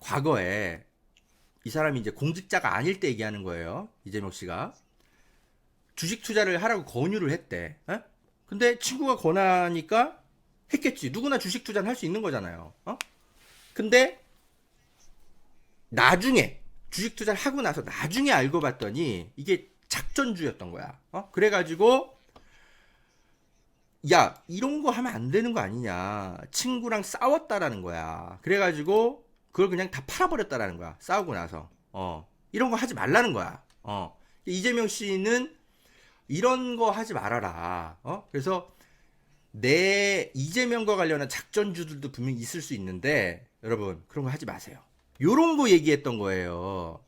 과거에 이 사람이 이제 공직자가 아닐 때 얘기하는 거예요. 이재명 씨가 주식 투자를 하라고 권유를 했대. 근데 친구가 권하니까 했겠지. 누구나 주식 투자는 할 수 있는 거잖아요. 근데 나중에 주식 투자를 하고 나서 나중에 알고 봤더니 이게 작전주였던 거야. 그래가지고 야 이런 거 하면 안 되는 거 아니냐. 친구랑 싸웠다라는 거야. 그래가지고 그걸 그냥 다 팔아버렸다라는 거야. 싸우고 나서 이런 거 하지 말라는 거야. 이재명 씨는 이런 거 하지 말아라. 그래서 내 이재명과 관련한 작전주들도 분명히 있을 수 있는데 여러분 그런 거 하지 마세요. 요런 거 얘기했던 거예요.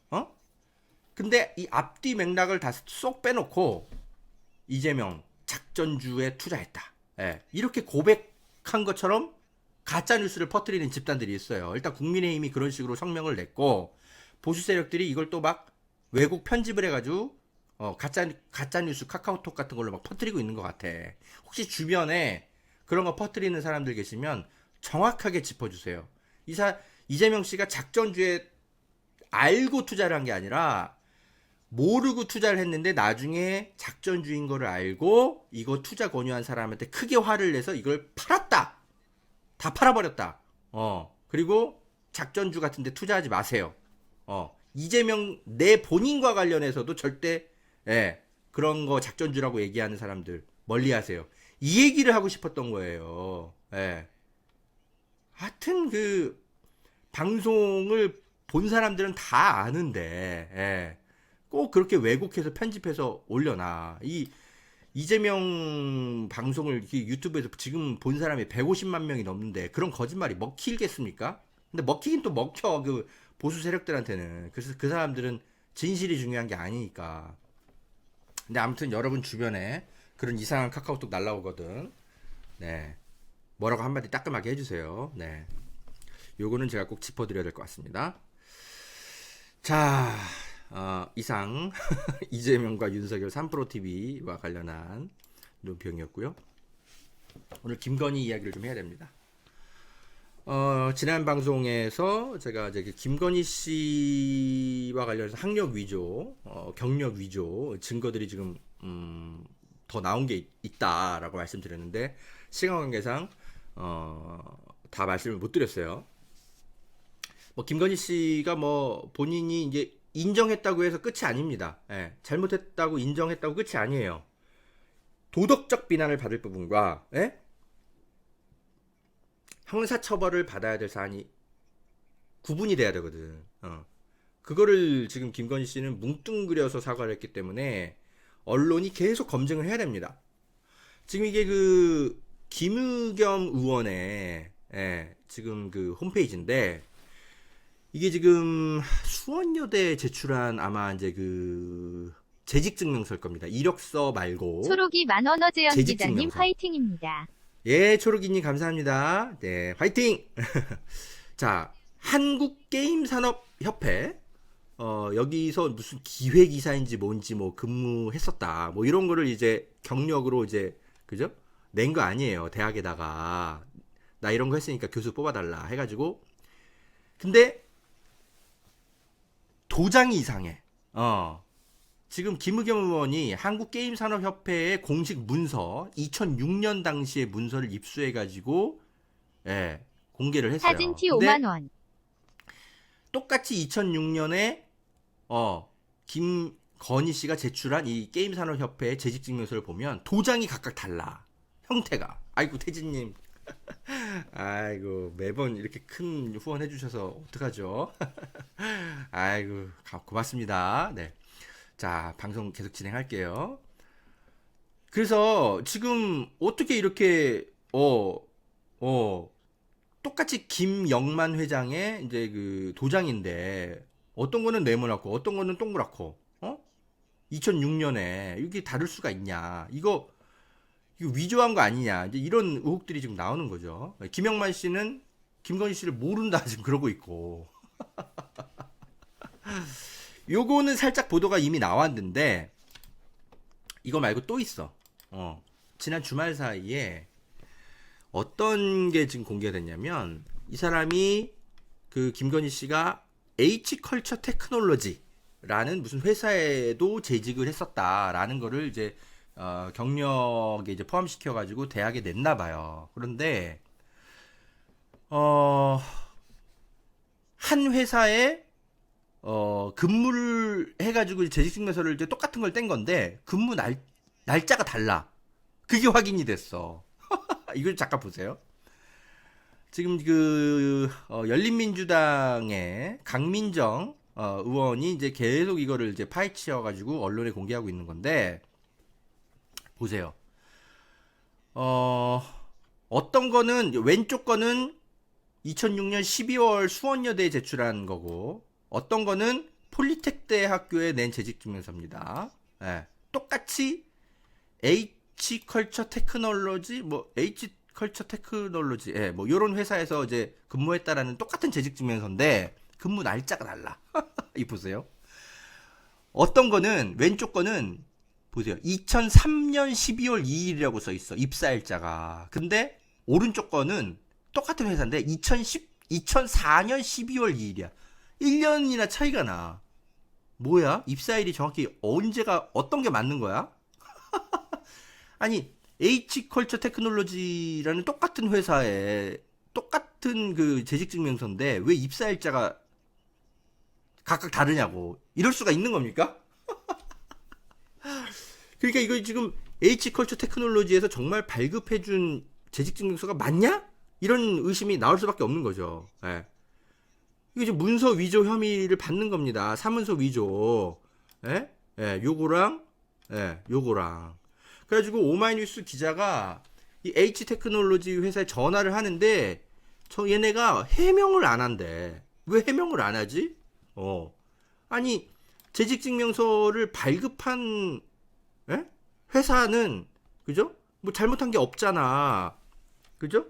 근데 이 앞뒤 맥락을 다 쏙 빼놓고 이재명 작전주에 투자했다. 이렇게 고백한 것처럼 가짜 뉴스를 퍼뜨리는 집단들이 있어요. 일단 국민의힘이 그런 식으로 성명을 냈고, 보수 세력들이 이걸 또 막 왜곡 편집을 해가지고 가짜 뉴스 카카오톡 같은 걸로 막 퍼뜨리고 있는 것 같아. 혹시 주변에 그런 거 퍼뜨리는 사람들 계시면 정확하게 짚어주세요. 이재명 씨가 작전주에 알고 투자를 한 게 아니라 모르고 투자를 했는데 나중에 작전주인 거를 알고 이거 투자 권유한 사람한테 크게 화를 내서 이걸 팔았다. 다 팔아버렸다. 그리고 작전주 같은데 투자하지 마세요. 이재명 내 본인과 관련해서도 절대 그런 거 작전주라고 얘기하는 사람들 멀리하세요. 이 얘기를 하고 싶었던 거예요. 하여튼 그 방송을 본 사람들은 다 아는데 꼭 그렇게 왜곡해서 편집해서 올려놔. 이 이재명 방송을 유튜브에서 지금 본 사람이 150만 명이 넘는데 그런 거짓말이 먹히겠습니까? 근데 먹히긴 또 먹혀. 그 보수 세력들한테는. 그래서 그 사람들은 진실이 중요한 게 아니니까. 근데 아무튼 여러분 주변에 그런 이상한 카카오톡 날라오거든. 뭐라고 한마디 따끔하게 해주세요. 요거는 제가 꼭 짚어드려야 될 것 같습니다. 자, 이상 이재명과 윤석열 3프로 TV와 관련한 논평이었고요. 오늘 김건희 이야기를 좀 해야 됩니다. 지난 방송에서 제가 이제 그 김건희 씨와 관련해서 학력 위조, 경력 위조 증거들이 지금 더 나온 게 있다라고 말씀드렸는데 시간 관계상 다 말씀을 못 드렸어요. 뭐 김건희 씨가 뭐 본인이 이제 인정했다고 해서 끝이 아닙니다. 예, 잘못했다고 인정했다고 끝이 아니에요. 도덕적 비난을 받을 부분과 형사처벌을 받아야 될 사안이 구분이 돼야 되거든. 그거를 지금 김건희 씨는 뭉뚱그려서 사과를 했기 때문에 언론이 계속 검증을 해야 됩니다. 지금 이게 그 김의겸 의원의 지금 그 홈페이지인데 이게 지금 수원여대 제출한 아마 이제 그 재직증명서일 겁니다. 이력서 말고. 초록이 만원어재현 기자님 재직증명서. 화이팅입니다. 예, 초록이님 감사합니다. 네, 화이팅! 자, 한국게임산업협회, 여기서 무슨 기회기사인지 뭔지 뭐 근무했었다. 뭐 이런 거를 이제 경력으로 이제, 그죠? 낸 거 아니에요. 대학에다가. 나 이런 거 했으니까 교수 뽑아달라. 해가지고. 근데, 도장이 이상해. 지금 김의겸 의원이 한국게임산업협회의 공식 문서 2006년 당시의 문서를 입수해가지고 공개를 했어요. 사진 티 근데 5만원. 똑같이 2006년에 김건희 씨가 제출한 이 게임산업협회의 재직증명서를 보면 도장이 각각 달라. 형태가. 아이고 태진님. 아이고 매번 이렇게 큰 후원해 주셔서 어떡하죠? 아이고 고맙습니다. 네. 자, 방송 계속 진행할게요. 그래서 지금 어떻게 이렇게 똑같이 김영만 회장의 이제 그 도장인데 어떤 거는 네모나고 어떤 거는 동그랗고 2006년에 이게 다를 수가 있냐? 이거 위조한 거 아니냐? 이제 이런 의혹들이 지금 나오는 거죠. 김영만 씨는 김건희 씨를 모른다 지금 그러고 있고. 요거는 살짝 보도가 이미 나왔는데 이거 말고 또 있어. 지난 주말 사이에 어떤 게 지금 공개됐냐면 이 사람이 그 김건희 씨가 H컬처 테크놀로지라는 무슨 회사에도 재직을 했었다라는 거를 이제 경력에 이제 포함시켜 가지고 대학에 냈나 봐요. 그런데 한 회사에 근무를 해가지고 재직증명서를 이제 똑같은 걸 뗀 건데 근무 날짜가 달라. 그게 확인이 됐어. 이걸 잠깐 보세요. 지금 그 열린민주당의 강민정 의원이 이제 계속 이거를 이제 파헤치어가지고 언론에 공개하고 있는 건데 보세요. 어떤 거는 왼쪽 거는 2006년 12월 수원여대에 제출한 거고. 어떤 거는 폴리텍대 학교에 낸 재직증명서입니다. 똑같이 H컬처 테크놀로지, H컬처 테크놀로지, 뭐 이런 회사에서 이제 근무했다라는 똑같은 재직증명서인데 근무 날짜가 달라. 이 보세요. 어떤 거는 왼쪽 거는 보세요. 2003년 12월 2일이라고 써 있어. 입사일자가. 근데 오른쪽 거는 똑같은 회사인데 2004년 12월 2일이야. 1년이나 차이가 나. 뭐야? 입사일이 정확히 언제가 어떤 게 맞는 거야? 아니 H컬처 테크놀로지라는 똑같은 회사에 똑같은 그 재직증명서인데 왜 입사일자가 각각 다르냐고. 이럴 수가 있는 겁니까? 그러니까 이거 지금 H컬처 테크놀로지에서 정말 발급해준 재직증명서가 맞냐? 이런 의심이 나올 수밖에 없는 거죠. 이게 지금 문서 위조 혐의를 받는 겁니다. 사문서 위조. 요거랑, 요거랑. 그래가지고 오마이뉴스 기자가 이 H테크놀로지 회사에 전화를 하는데, 얘네가 해명을 안 한대. 왜 해명을 안 하지? 아니, 재직증명서를 발급한, 회사는, 그죠? 뭐 잘못한 게 없잖아. 그죠?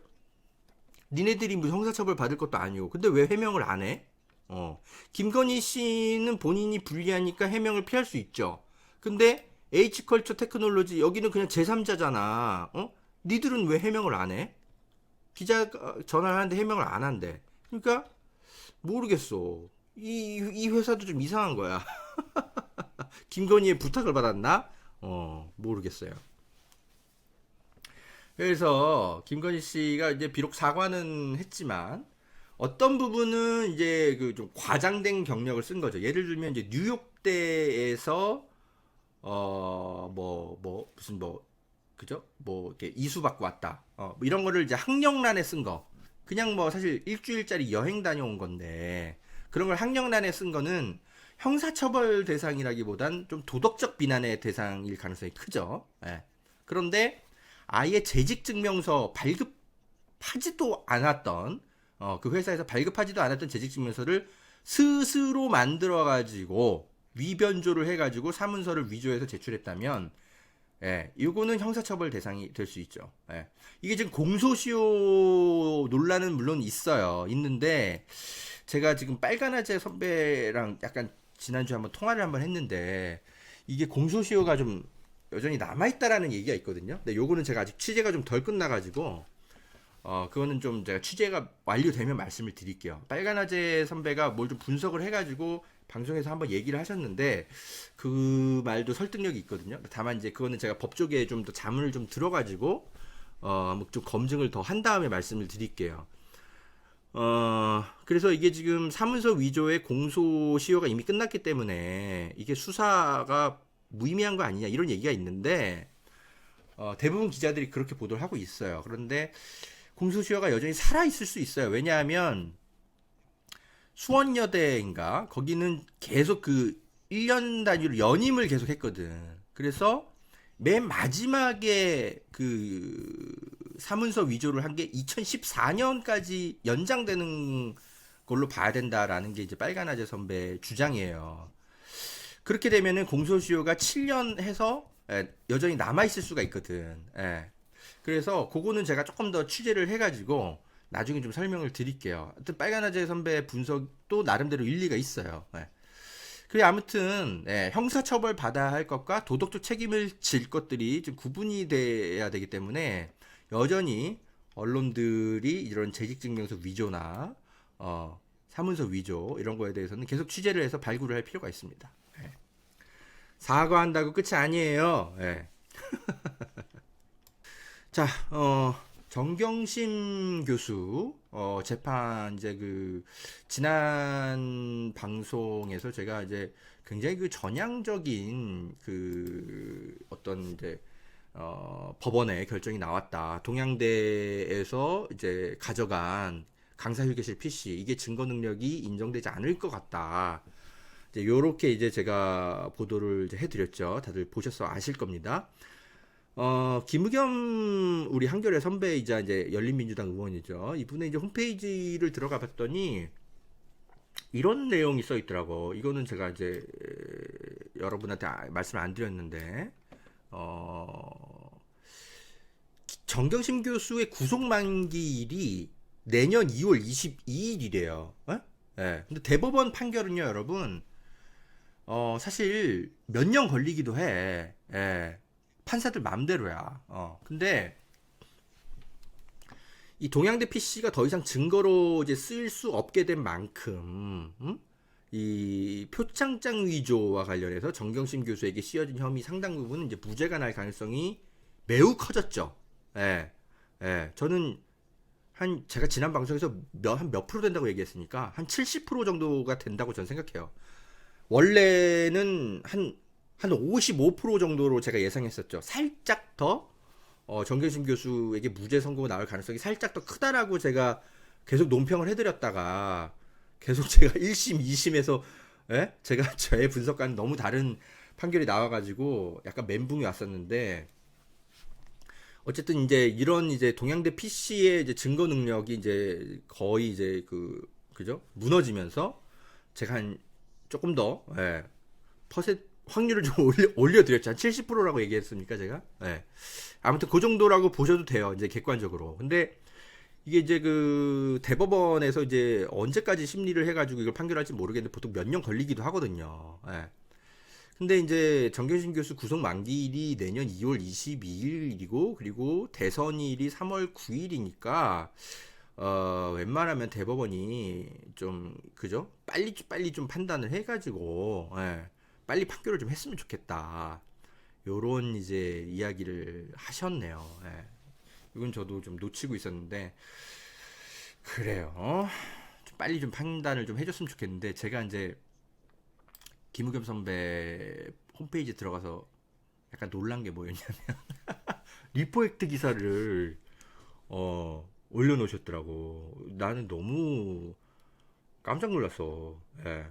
니네들이 무슨 형사처벌 받을 것도 아니고. 근데 왜 해명을 안 해? 김건희 씨는 본인이 불리하니까 해명을 피할 수 있죠. 근데 H컬처 테크놀로지 여기는 그냥 제3자잖아. 니들은 왜 해명을 안 해? 기자가 전화하는데 해명을 안 한대. 그러니까 모르겠어. 이 회사도 좀 이상한 거야. 김건희의 부탁을 받았나? 모르겠어요. 그래서 김건희 씨가 이제 비록 사과는 했지만 어떤 부분은 이제 그 좀 과장된 경력을 쓴 거죠. 예를 들면 이제 뉴욕대에서 무슨 그죠? 이렇게 이수 받고 왔다. 뭐 이런 거를 이제 학력란에 쓴 거. 그냥 사실 일주일짜리 여행 다녀온 건데 그런 걸 학력란에 쓴 거는 형사처벌 대상이라기보단 좀 도덕적 비난의 대상일 가능성이 크죠. 예. 그런데 아예 재직증명서 발급하지도 않았던 그 회사에서 발급하지도 않았던 재직증명서를 스스로 만들어가지고 위변조를 해가지고 사문서를 위조해서 제출했다면 이거는 형사처벌 대상이 될 수 있죠. 이게 지금 공소시효 논란은 물론 있는데 제가 지금 빨간아재 선배랑 약간 지난주에 한번 통화를 한번 했는데 이게 공소시효가 좀 여전히 남아있다라는 얘기가 있거든요. 근데 요거는 제가 아직 취재가 좀 덜 끝나가지고 그거는 좀 제가 취재가 완료되면 말씀을 드릴게요. 빨간아재 선배가 뭘 좀 분석을 해가지고 방송에서 한번 얘기를 하셨는데 그 말도 설득력이 있거든요. 다만 이제 그거는 제가 법 쪽에 좀 더 자문을 좀 들어가지고 좀 검증을 더 한 다음에 말씀을 드릴게요. 그래서 이게 지금 사문서 위조의 공소시효가 이미 끝났기 때문에 이게 수사가 무의미한 거 아니냐 이런 얘기가 있는데 대부분 기자들이 그렇게 보도를 하고 있어요. 그런데 공소시효가 여전히 살아있을 수 있어요. 왜냐하면 수원여대인가 거기는 계속 그 1년 단위로 연임을 계속 했거든. 그래서 맨 마지막에 그 사문서 위조를 한 게 2014년까지 연장되는 걸로 봐야 된다라는 게 이제 빨간아재 선배 주장이에요. 그렇게 되면은 공소시효가 7년 해서 여전히 남아있을 수가 있거든. 그래서 그거는 제가 조금 더 취재를 해가지고 나중에 좀 설명을 드릴게요. 하여튼 빨간아재 선배 분석도 나름대로 일리가 있어요. 그래 아무튼 형사처벌 받아야 할 것과 도덕적 책임을 질 것들이 좀 구분이 돼야 되기 때문에 여전히 언론들이 이런 재직증명서 위조나 사문서 위조 이런 거에 대해서는 계속 취재를 해서 발굴을 할 필요가 있습니다. 사과한다고 끝이 아니에요. 자, 정경심 교수 재판 이제 그 지난 방송에서 제가 이제 굉장히 그 전향적인 그 어떤 이제 법원의 결정이 나왔다. 동양대에서 이제 가져간 강사휴게실 PC 이게 증거 능력이 인정되지 않을 것 같다. 이제 요렇게 이제 제가 보도를 이제 해드렸죠. 다들 보셔서 아실 겁니다. 김의겸 우리 한겨레 선배이자 이제 열린민주당 의원이죠. 이분의 이제 홈페이지를 들어가 봤더니 이런 내용이 써 있더라고. 이거는 제가 이제 여러분한테 말씀을 안 드렸는데, 정경심 교수의 구속 만기일이 내년 2월 22일이래요. 근데 대법원 판결은요, 여러분, 사실 몇 년 걸리기도 해. 판사들 맘대로야. 근데 이 동양대 PC가 더 이상 증거로 이제 쓰일 수 없게 된 만큼, 이 표창장 위조와 관련해서 정경심 교수에게 씌워진 혐의 상당 부분 이제 무죄가 날 가능성이 매우 커졌죠. 저는 제가 지난 방송에서 한 몇 프로 된다고 얘기했으니까 한 70% 정도가 된다고 저는 생각해요. 원래는 한 55% 정도로 제가 예상했었죠. 살짝 더 정경심 교수에게 무죄 선고가 나올 가능성이 살짝 더 크다라고 제가 계속 논평을 해드렸다가 계속 제가 1심, 2심에서 제가 저의 분석과는 너무 다른 판결이 나와가지고 약간 멘붕이 왔었는데 어쨌든 이제 이런 이제 동양대 PC의 이제 증거 능력이 이제 거의 이제 그죠? 무너지면서 제가 한 조금 더 확률을 좀 올려드렸죠. 한 70%라고 얘기했습니까, 제가? 아무튼 그 정도라고 보셔도 돼요, 이제 객관적으로. 근데 이게 이제 그 대법원에서 이제 언제까지 심리를 해가지고 이걸 판결할지 모르겠는데 보통 몇 년 걸리기도 하거든요. 근데 이제 정경심 교수 구속 만기일이 내년 2월 22일이고 그리고 대선일이 3월 9일이니까 웬만하면 대법원이 좀 그죠? 빨리 좀 판단을 해가지고 예, 빨리 판결을 좀 했으면 좋겠다. 요런 이제 이야기를 하셨네요. 예. 이건 저도 좀 놓치고 있었는데 그래요. 좀 빨리 좀 판단을 좀 해줬으면 좋겠는데 제가 이제 김우겸 선배 홈페이지 들어가서 약간 놀란 게 뭐였냐면 리포액트 기사를 올려놓으셨더라고. 나는 너무 깜짝 놀랐어. 예.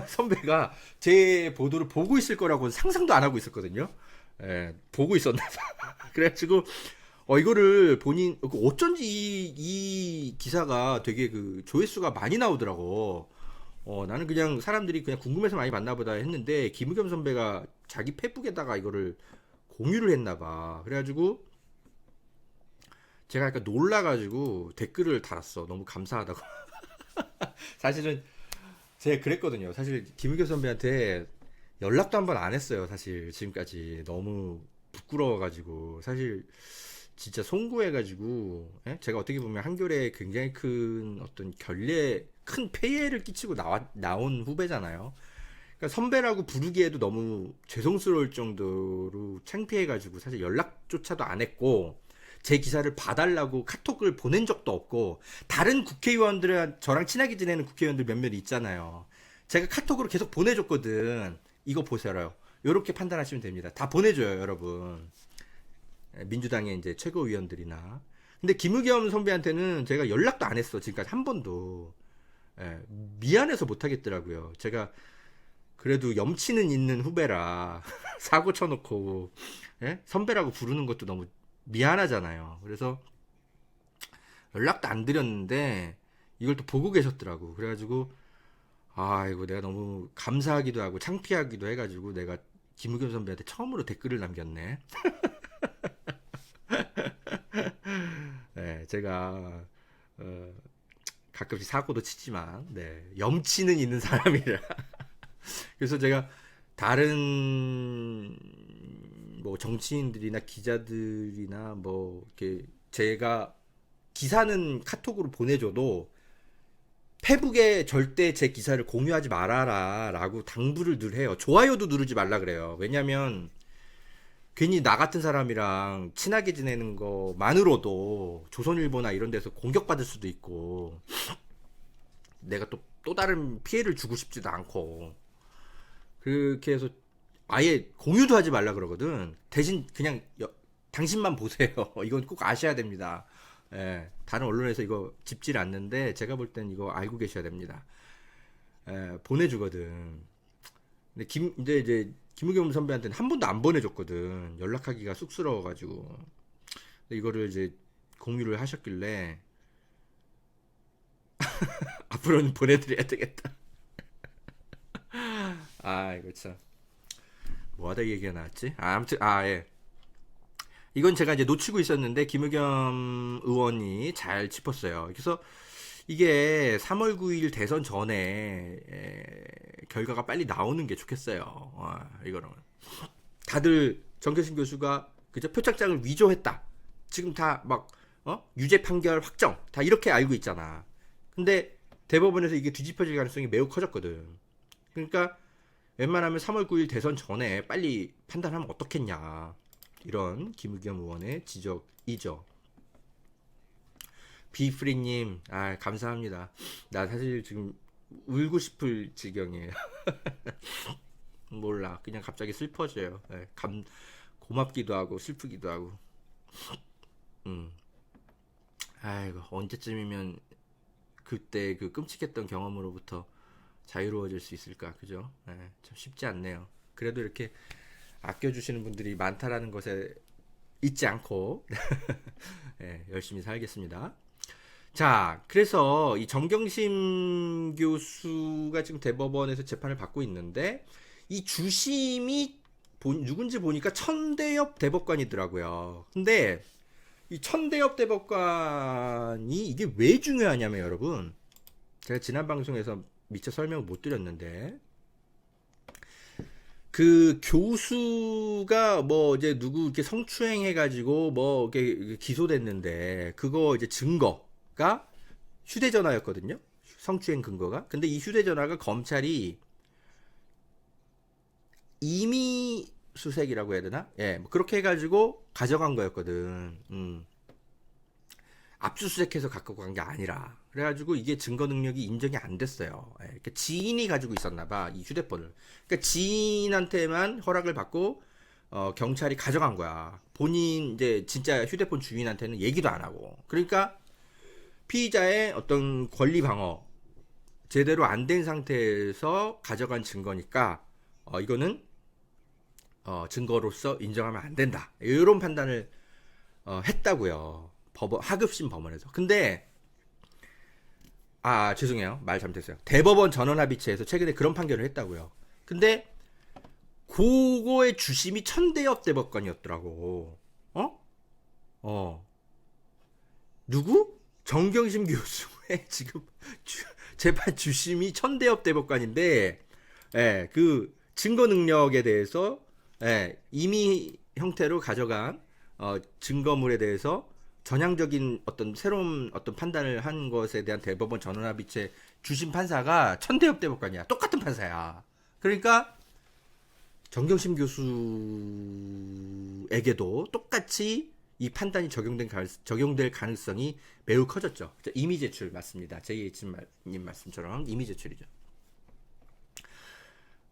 선배가 제 보도를 보고 있을 거라고 상상도 안 하고 있었거든요. 예, 보고 있었나 봐. 그래가지고 이거를 본인 어쩐지 이 기사가 되게 그 조회수가 많이 나오더라고. 나는 그냥 사람들이 그냥 궁금해서 많이 봤나 보다 했는데 김우겸 선배가 자기 페북에다가 이거를 공유를 했나 봐. 그래가지고 제가 약간 놀라가지고 댓글을 달았어. 너무 감사하다고. 사실은 제가 그랬거든요. 사실 김우겸 선배한테 연락도 한 번 안 했어요. 사실 지금까지 너무 부끄러워가지고 사실 진짜 송구해가지고 제가 어떻게 보면 한겨레에 굉장히 큰 어떤 큰 폐해를 끼치고 나온 후배잖아요. 그러니까 선배라고 부르기에도 너무 죄송스러울 정도로 창피해가지고 사실 연락조차도 안 했고 제 기사를 봐달라고 카톡을 보낸 적도 없고 다른 국회의원들은 저랑 친하게 지내는 국회의원들 몇몇 있잖아요. 제가 카톡으로 계속 보내줬거든. 이거 보세요. 요렇게 판단하시면 됩니다. 다 보내줘요, 여러분. 민주당의 이제 최고위원들이나. 근데 김우겸 선배한테는 제가 연락도 안 했어. 지금까지 한 번도. 미안해서 못 하겠더라고요. 제가 그래도 염치는 있는 후배라 사고 쳐놓고 선배라고 부르는 것도 너무 미안하잖아요. 그래서 연락도 안 드렸는데 이걸 또 보고 계셨더라고. 그래가지고 이거 내가 너무 감사하기도 하고 창피하기도 해가지고 내가 김우겸 선배한테 처음으로 댓글을 남겼네. 네, 제가 가끔씩 사고도 치지만 염치는 있는 사람이라. 그래서 제가 다른 뭐 정치인들이나 기자들이나 뭐 이렇게 제가 기사는 카톡으로 보내줘도 페북에 절대 제 기사를 공유하지 말아라 라고 당부를 늘 해요. 좋아요도 누르지 말라 그래요. 왜냐면 괜히 나 같은 사람이랑 친하게 지내는 거만으로도 조선일보나 이런 데서 공격받을 수도 있고 내가 또 다른 피해를 주고 싶지도 않고 그렇게 해서 아예 공유도 하지 말라 그러거든. 대신 그냥 당신만 보세요. 이건 꼭 아셔야 됩니다. 다른 언론에서 이거 짚질 않는데 제가 볼 땐 이거 알고 계셔야 됩니다. 보내주거든. 근데 이제 김우겸 선배한테는 한 번도 안 보내줬거든. 연락하기가 쑥스러워가지고. 근데 이거를 이제 공유를 하셨길래 앞으로는 보내드려야 되겠다. 이거 참 뭐하다 얘기가 나왔지? 아무튼 예. 이건 제가 이제 놓치고 있었는데 김우겸 의원이 잘 짚었어요. 그래서 이게 3월 9일 대선 전에 결과가 빨리 나오는 게 좋겠어요. 이거는 다들 정경심 교수가 그저 표창장을 위조했다. 지금 다 막 유죄 판결 확정 다 이렇게 알고 있잖아. 근데 대법원에서 이게 뒤집혀질 가능성이 매우 커졌거든. 그러니까 웬만하면 3월 9일 대선 전에 빨리 판단하면 어떻겠냐. 이런 김우겸 의원의 지적이죠. 비프리님, 감사합니다. 나 사실 지금 울고 싶을 지경이에요. 몰라, 그냥 갑자기 슬퍼져요. 고맙기도 하고 슬프기도 하고. 아이고, 언제쯤이면 그때 그 끔찍했던 경험으로부터 자유로워질 수 있을까, 그죠? 참 쉽지 않네요. 그래도 이렇게 아껴주시는 분들이 많다라는 것에 잊지 않고 열심히 살겠습니다. 자, 그래서 이 정경심 교수가 지금 대법원에서 재판을 받고 있는데 이 주심이 누군지 보니까 천대엽 대법관이더라고요. 근데 이 천대엽 대법관이 이게 왜 중요하냐면 여러분, 제가 지난 방송에서 미처 설명을 못 드렸는데 그 교수가 뭐 이제 누구 이렇게 성추행해가지고 뭐 이렇게 기소됐는데 그거 이제 증거가 휴대전화였거든요. 성추행 근거가. 근데 이 휴대전화가 검찰이 임의 수색이라고 해야 되나? 예, 뭐 그렇게 해가지고 가져간 거였거든. 압수수색해서 갖고 간 게 아니라. 그래가지고 이게 증거 능력이 인정이 안 됐어요. 예, 그러니까 지인이 가지고 있었나봐, 이 휴대폰을. 그러니까 지인한테만 허락을 받고, 경찰이 가져간 거야. 본인, 이제, 진짜 휴대폰 주인한테는 얘기도 안 하고. 그러니까, 피의자의 어떤 권리 방어, 제대로 안 된 상태에서 가져간 증거니까, 이거는, 증거로서 인정하면 안 된다. 이런 판단을, 했다고요. 하급심 법원에서. 근데 죄송해요. 말 잘못했어요. 대법원 전원합의체에서 최근에 그런 판결을 했다고요. 근데 그거의 주심이 천대엽 대법관이었더라고. 누구? 정경심 교수의 지금 재판 주심이 천대엽 대법관인데, 예, 그 증거 능력에 대해서, 예, 임의 형태로 가져간 증거물에 대해서 전향적인 어떤 새로운 어떤 판단을 한 것에 대한 대법원 전원합의체 주심 판사가 천대엽 대법관이야. 똑같은 판사야. 그러니까 정경심 교수에게도 똑같이 이 판단이 적용될 가능성이 매우 커졌죠. 임의 제출 맞습니다. JH님 말씀처럼 임의 제출이죠.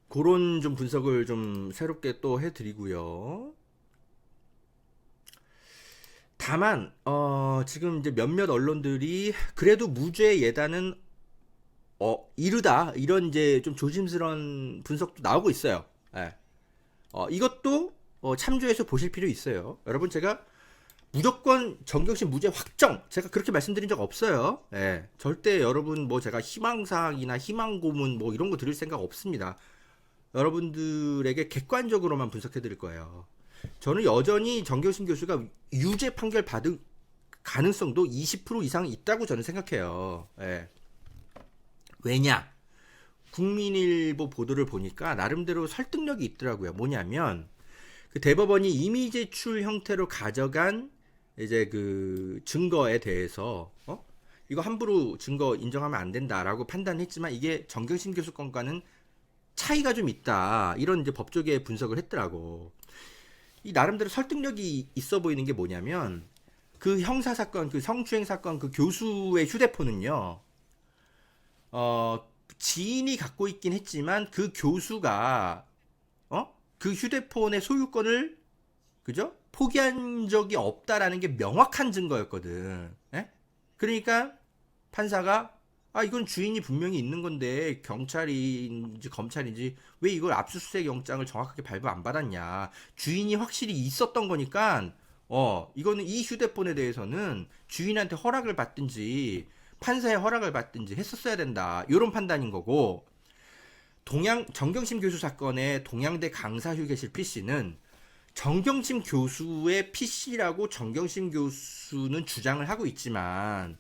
그런 좀 분석을 좀 새롭게 또 해드리고요. 다만 지금 이제 몇몇 언론들이 그래도 무죄 예단은 이르다, 이런 이제 좀 조심스러운 분석도 나오고 있어요. 예. 이것도 참조해서 보실 필요 있어요. 여러분, 제가 무조건 정경심 무죄 확정, 제가 그렇게 말씀드린 적 없어요. 예. 절대 여러분 뭐 제가 희망사항이나 희망고문 뭐 이런 거 드릴 생각 없습니다. 여러분들에게 객관적으로만 분석해 드릴 거예요. 저는 여전히 정경심 교수가 유죄 판결 받을 가능성도 20% 이상 있다고 저는 생각해요. 예. 왜냐? 국민일보 보도를 보니까 나름대로 설득력이 있더라고요. 뭐냐면 그 대법원이 임의 제출 형태로 가져간 이제 그 증거에 대해서 이거 함부로 증거 인정하면 안 된다라고 판단했지만 이게 정경심 교수 건과는 차이가 좀 있다. 이런 이제 법조계의 분석을 했더라고. 이 나름대로 설득력이 있어 보이는 게 뭐냐면 그 형사 사건, 그 성추행 사건 그 교수의 휴대폰은요. 지인이 갖고 있긴 했지만 그 교수가 그 휴대폰의 소유권을 그죠? 포기한 적이 없다라는 게 명확한 증거였거든. 예? 그러니까 판사가 이건 주인이 분명히 있는 건데 경찰인지 검찰인지 왜 이걸 압수수색 영장을 정확하게 발부 안 받았냐. 주인이 확실히 있었던 거니까 이거는 이 휴대폰에 대해서는 주인한테 허락을 받든지 판사의 허락을 받든지 했었어야 된다. 이런 판단인 거고, 정경심 교수 사건의 동양대 강사 휴게실 PC는 정경심 교수의 PC라고 정경심 교수는 주장을 하고 있지만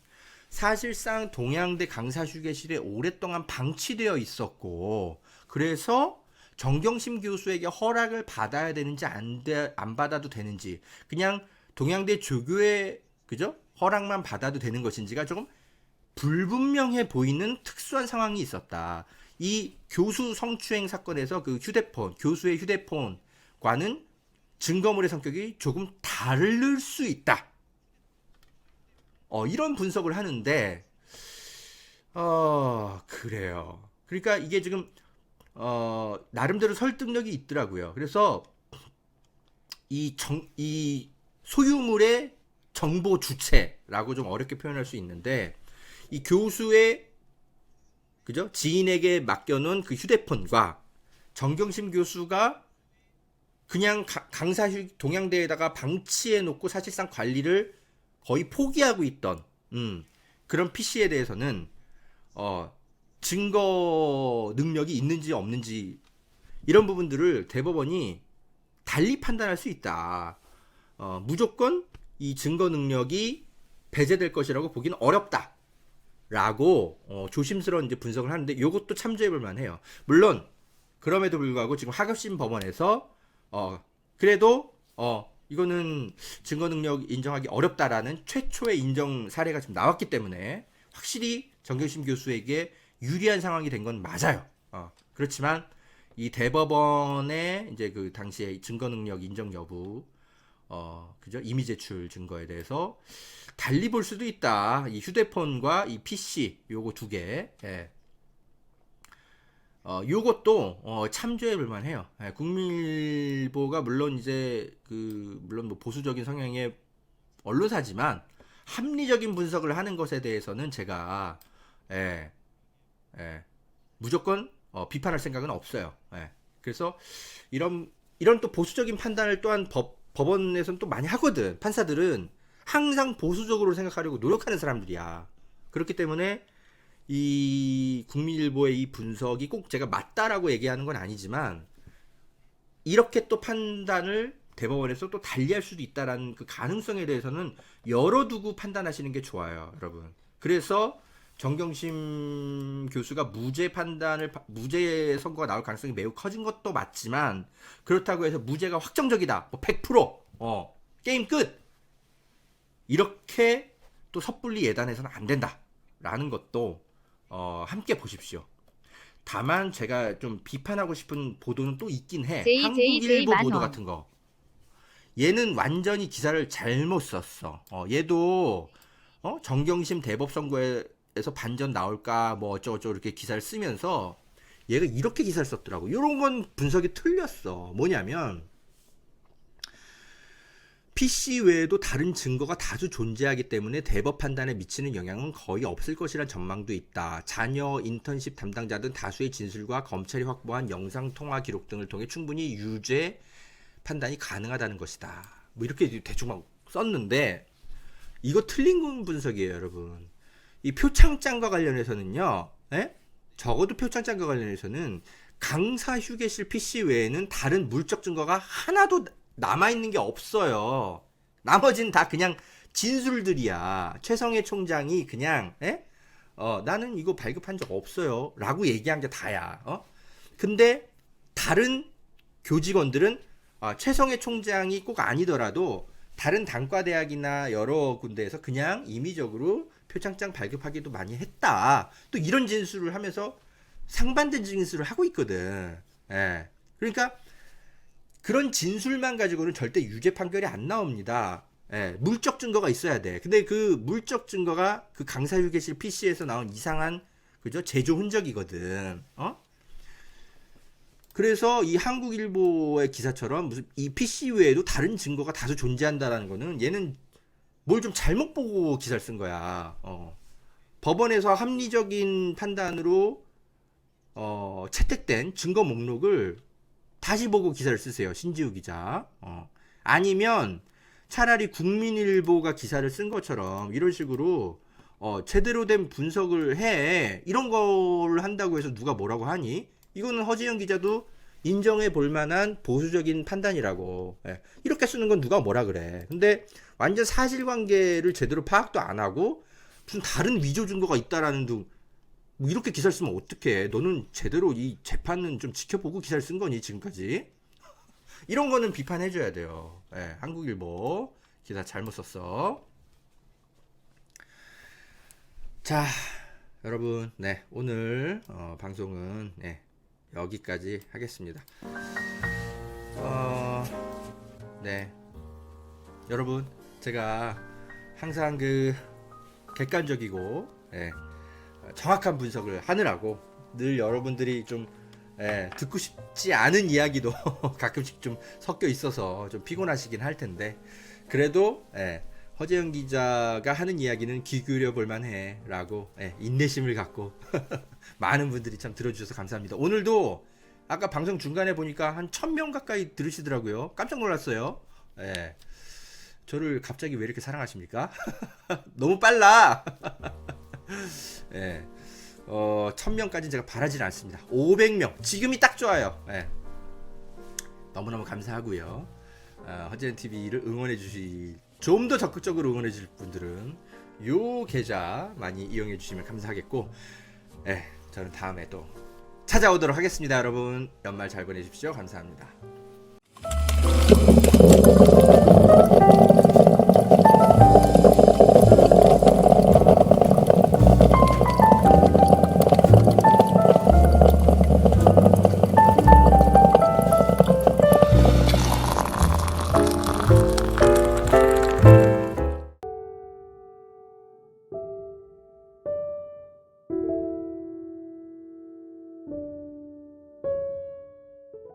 사실상 동양대 강사 휴게실에 오랫동안 방치되어 있었고, 그래서 정경심 교수에게 허락을 받아야 되는지 안 받아도 되는지, 그냥 동양대 조교의 그죠? 허락만 받아도 되는 것인지가 조금 불분명해 보이는 특수한 상황이 있었다. 이 교수 성추행 사건에서 그 휴대폰, 교수의 휴대폰과는 증거물의 성격이 조금 다를 수 있다. 이런 분석을 하는데, 그래요. 그러니까 이게 지금, 나름대로 설득력이 있더라고요. 그래서, 이 소유물의 정보 주체라고 좀 어렵게 표현할 수 있는데, 이 교수의, 그죠? 지인에게 맡겨놓은 그 휴대폰과 정경심 교수가 그냥 동양대에다가 방치해놓고 사실상 관리를 거의 포기하고 있던 그런 PC에 대해서는 증거 능력이 있는지 없는지 이런 부분들을 대법원이 달리 판단할 수 있다. 무조건 이 증거 능력이 배제될 것이라고 보기는 어렵다. 라고 조심스러운 이제 분석을 하는데 이것도 참조해볼 만해요. 물론 그럼에도 불구하고 지금 하급심 법원에서 그래도 이거는 증거 능력 인정하기 어렵다라는 최초의 인정 사례가 지금 나왔기 때문에 확실히 정경심 교수에게 유리한 상황이 된 건 맞아요. 그렇지만 이 대법원의 이제 그 당시에 증거 능력 인정 여부, 그죠? 이미 제출 증거에 대해서 달리 볼 수도 있다. 이 휴대폰과 이 PC 요거 두 개, 요것도 참조해 볼 만해요. 국민일보가 물론 이제 물론 뭐 보수적인 성향의 언론사지만 합리적인 분석을 하는 것에 대해서는 제가 무조건 비판할 생각은 없어요. 그래서 이런 또 보수적인 판단을 또한 법원에서는 또 많이 하거든. 판사들은 항상 보수적으로 생각하려고 노력하는 사람들이야. 그렇기 때문에 이 국민일보의 이 분석이 꼭 제가 맞다라고 얘기하는 건 아니지만 이렇게 또 판단을 대법원에서 또 달리할 수도 있다라는 그 가능성에 대해서는 열어두고 판단하시는 게 좋아요, 여러분. 그래서 정경심 교수가 무죄 선고가 나올 가능성이 매우 커진 것도 맞지만 그렇다고 해서 무죄가 확정적이다, 뭐 100%, 게임 끝, 이렇게 또 섣불리 예단해서는 안 된다라는 것도 함께 보십시오. 다만 제가 좀 비판하고 싶은 보도는 또 있긴 해. 한국일보 보도 같은 거. 얘는 완전히 기사를 잘못 썼어. 얘도 정경심 대법 선고에서 반전 나올까 뭐 어쩌고저쩌고 이렇게 기사를 쓰면서 얘가 이렇게 기사를 썼더라고. 이런 건 분석이 틀렸어. 뭐냐면 PC 외에도 다른 증거가 다수 존재하기 때문에 대법 판단에 미치는 영향은 거의 없을 것이란 전망도 있다. 자녀 인턴십 담당자 등 다수의 진술과 검찰이 확보한 영상통화 기록 등을 통해 충분히 유죄 판단이 가능하다는 것이다. 뭐 이렇게 대충 막 썼는데 이거 틀린 분석이에요, 여러분. 이 표창장과 관련해서는요, 적어도 표창장과 관련해서는 강사 휴게실 PC 외에는 다른 물적 증거가 하나도 남아있는 게 없어요. 나머지는 다 그냥 진술들이야. 최성해 총장이 그냥 나는 이거 발급한 적 없어요 라고 얘기한 게 다야. 근데 다른 교직원들은 최성해 총장이 꼭 아니더라도 다른 단과대학이나 여러 군데에서 그냥 임의적으로 표창장 발급하기도 많이 했다. 또 이런 진술을 하면서 상반된 진술을 하고 있거든. 그러니까 그런 진술만 가지고는 절대 유죄 판결이 안 나옵니다. 물적 증거가 있어야 돼. 근데 그 물적 증거가 그 강사 휴게실 PC에서 나온 이상한 그죠? 제조 흔적이거든. 그래서 이 한국일보의 기사처럼 무슨 이 PC 외에도 다른 증거가 다수 존재한다라는 거는 얘는 뭘 좀 잘못 보고 기사를 쓴 거야. 법원에서 합리적인 판단으로 채택된 증거 목록을 다시 보고 기사를 쓰세요, 신지우 기자. 아니면 차라리 국민일보가 기사를 쓴 것처럼 이런 식으로 제대로 된 분석을 해. 이런 걸 한다고 해서 누가 뭐라고 하니? 이거는 허지영 기자도 인정해 볼 만한 보수적인 판단이라고. 이렇게 쓰는 건 누가 뭐라 그래. 근데 완전 사실관계를 제대로 파악도 안 하고 무슨 다른 위조 증거가 있다라는 둥, 뭐 이렇게 기사를 쓰면 어떡해. 너는 제대로 이 재판은 좀 지켜보고 기사를 쓴 거니 지금까지? 이런 거는 비판해줘야 돼요. 한국일보 기사 잘못 썼어. 자, 여러분, 오늘 방송은 여기까지 하겠습니다. 여러분, 제가 항상 그 객관적이고 정확한 분석을 하느라고 늘 여러분들이 좀 듣고 싶지 않은 이야기도 가끔씩 좀 섞여 있어서 좀 피곤하시긴 할 텐데, 그래도 허재영 기자가 하는 이야기는 귀 기울여 볼만해 라고 인내심을 갖고 많은 분들이 참 들어주셔서 감사합니다. 오늘도 아까 방송 중간에 보니까 한 1000명 가까이 들으시더라고요. 깜짝 놀랐어요. 저를 갑자기 왜 이렇게 사랑하십니까? 너무 빨라. 1000명까지는 제가 바라지는 않습니다. 500명 지금이 딱 좋아요. 너무너무 감사하고요. 허재현 TV를 응원해 주실, 좀 더 적극적으로 응원해 주실 분들은 요 계좌 많이 이용해 주시면 감사하겠고, 저는 다음에 또 찾아오도록 하겠습니다. 여러분 연말 잘 보내십시오. 감사합니다.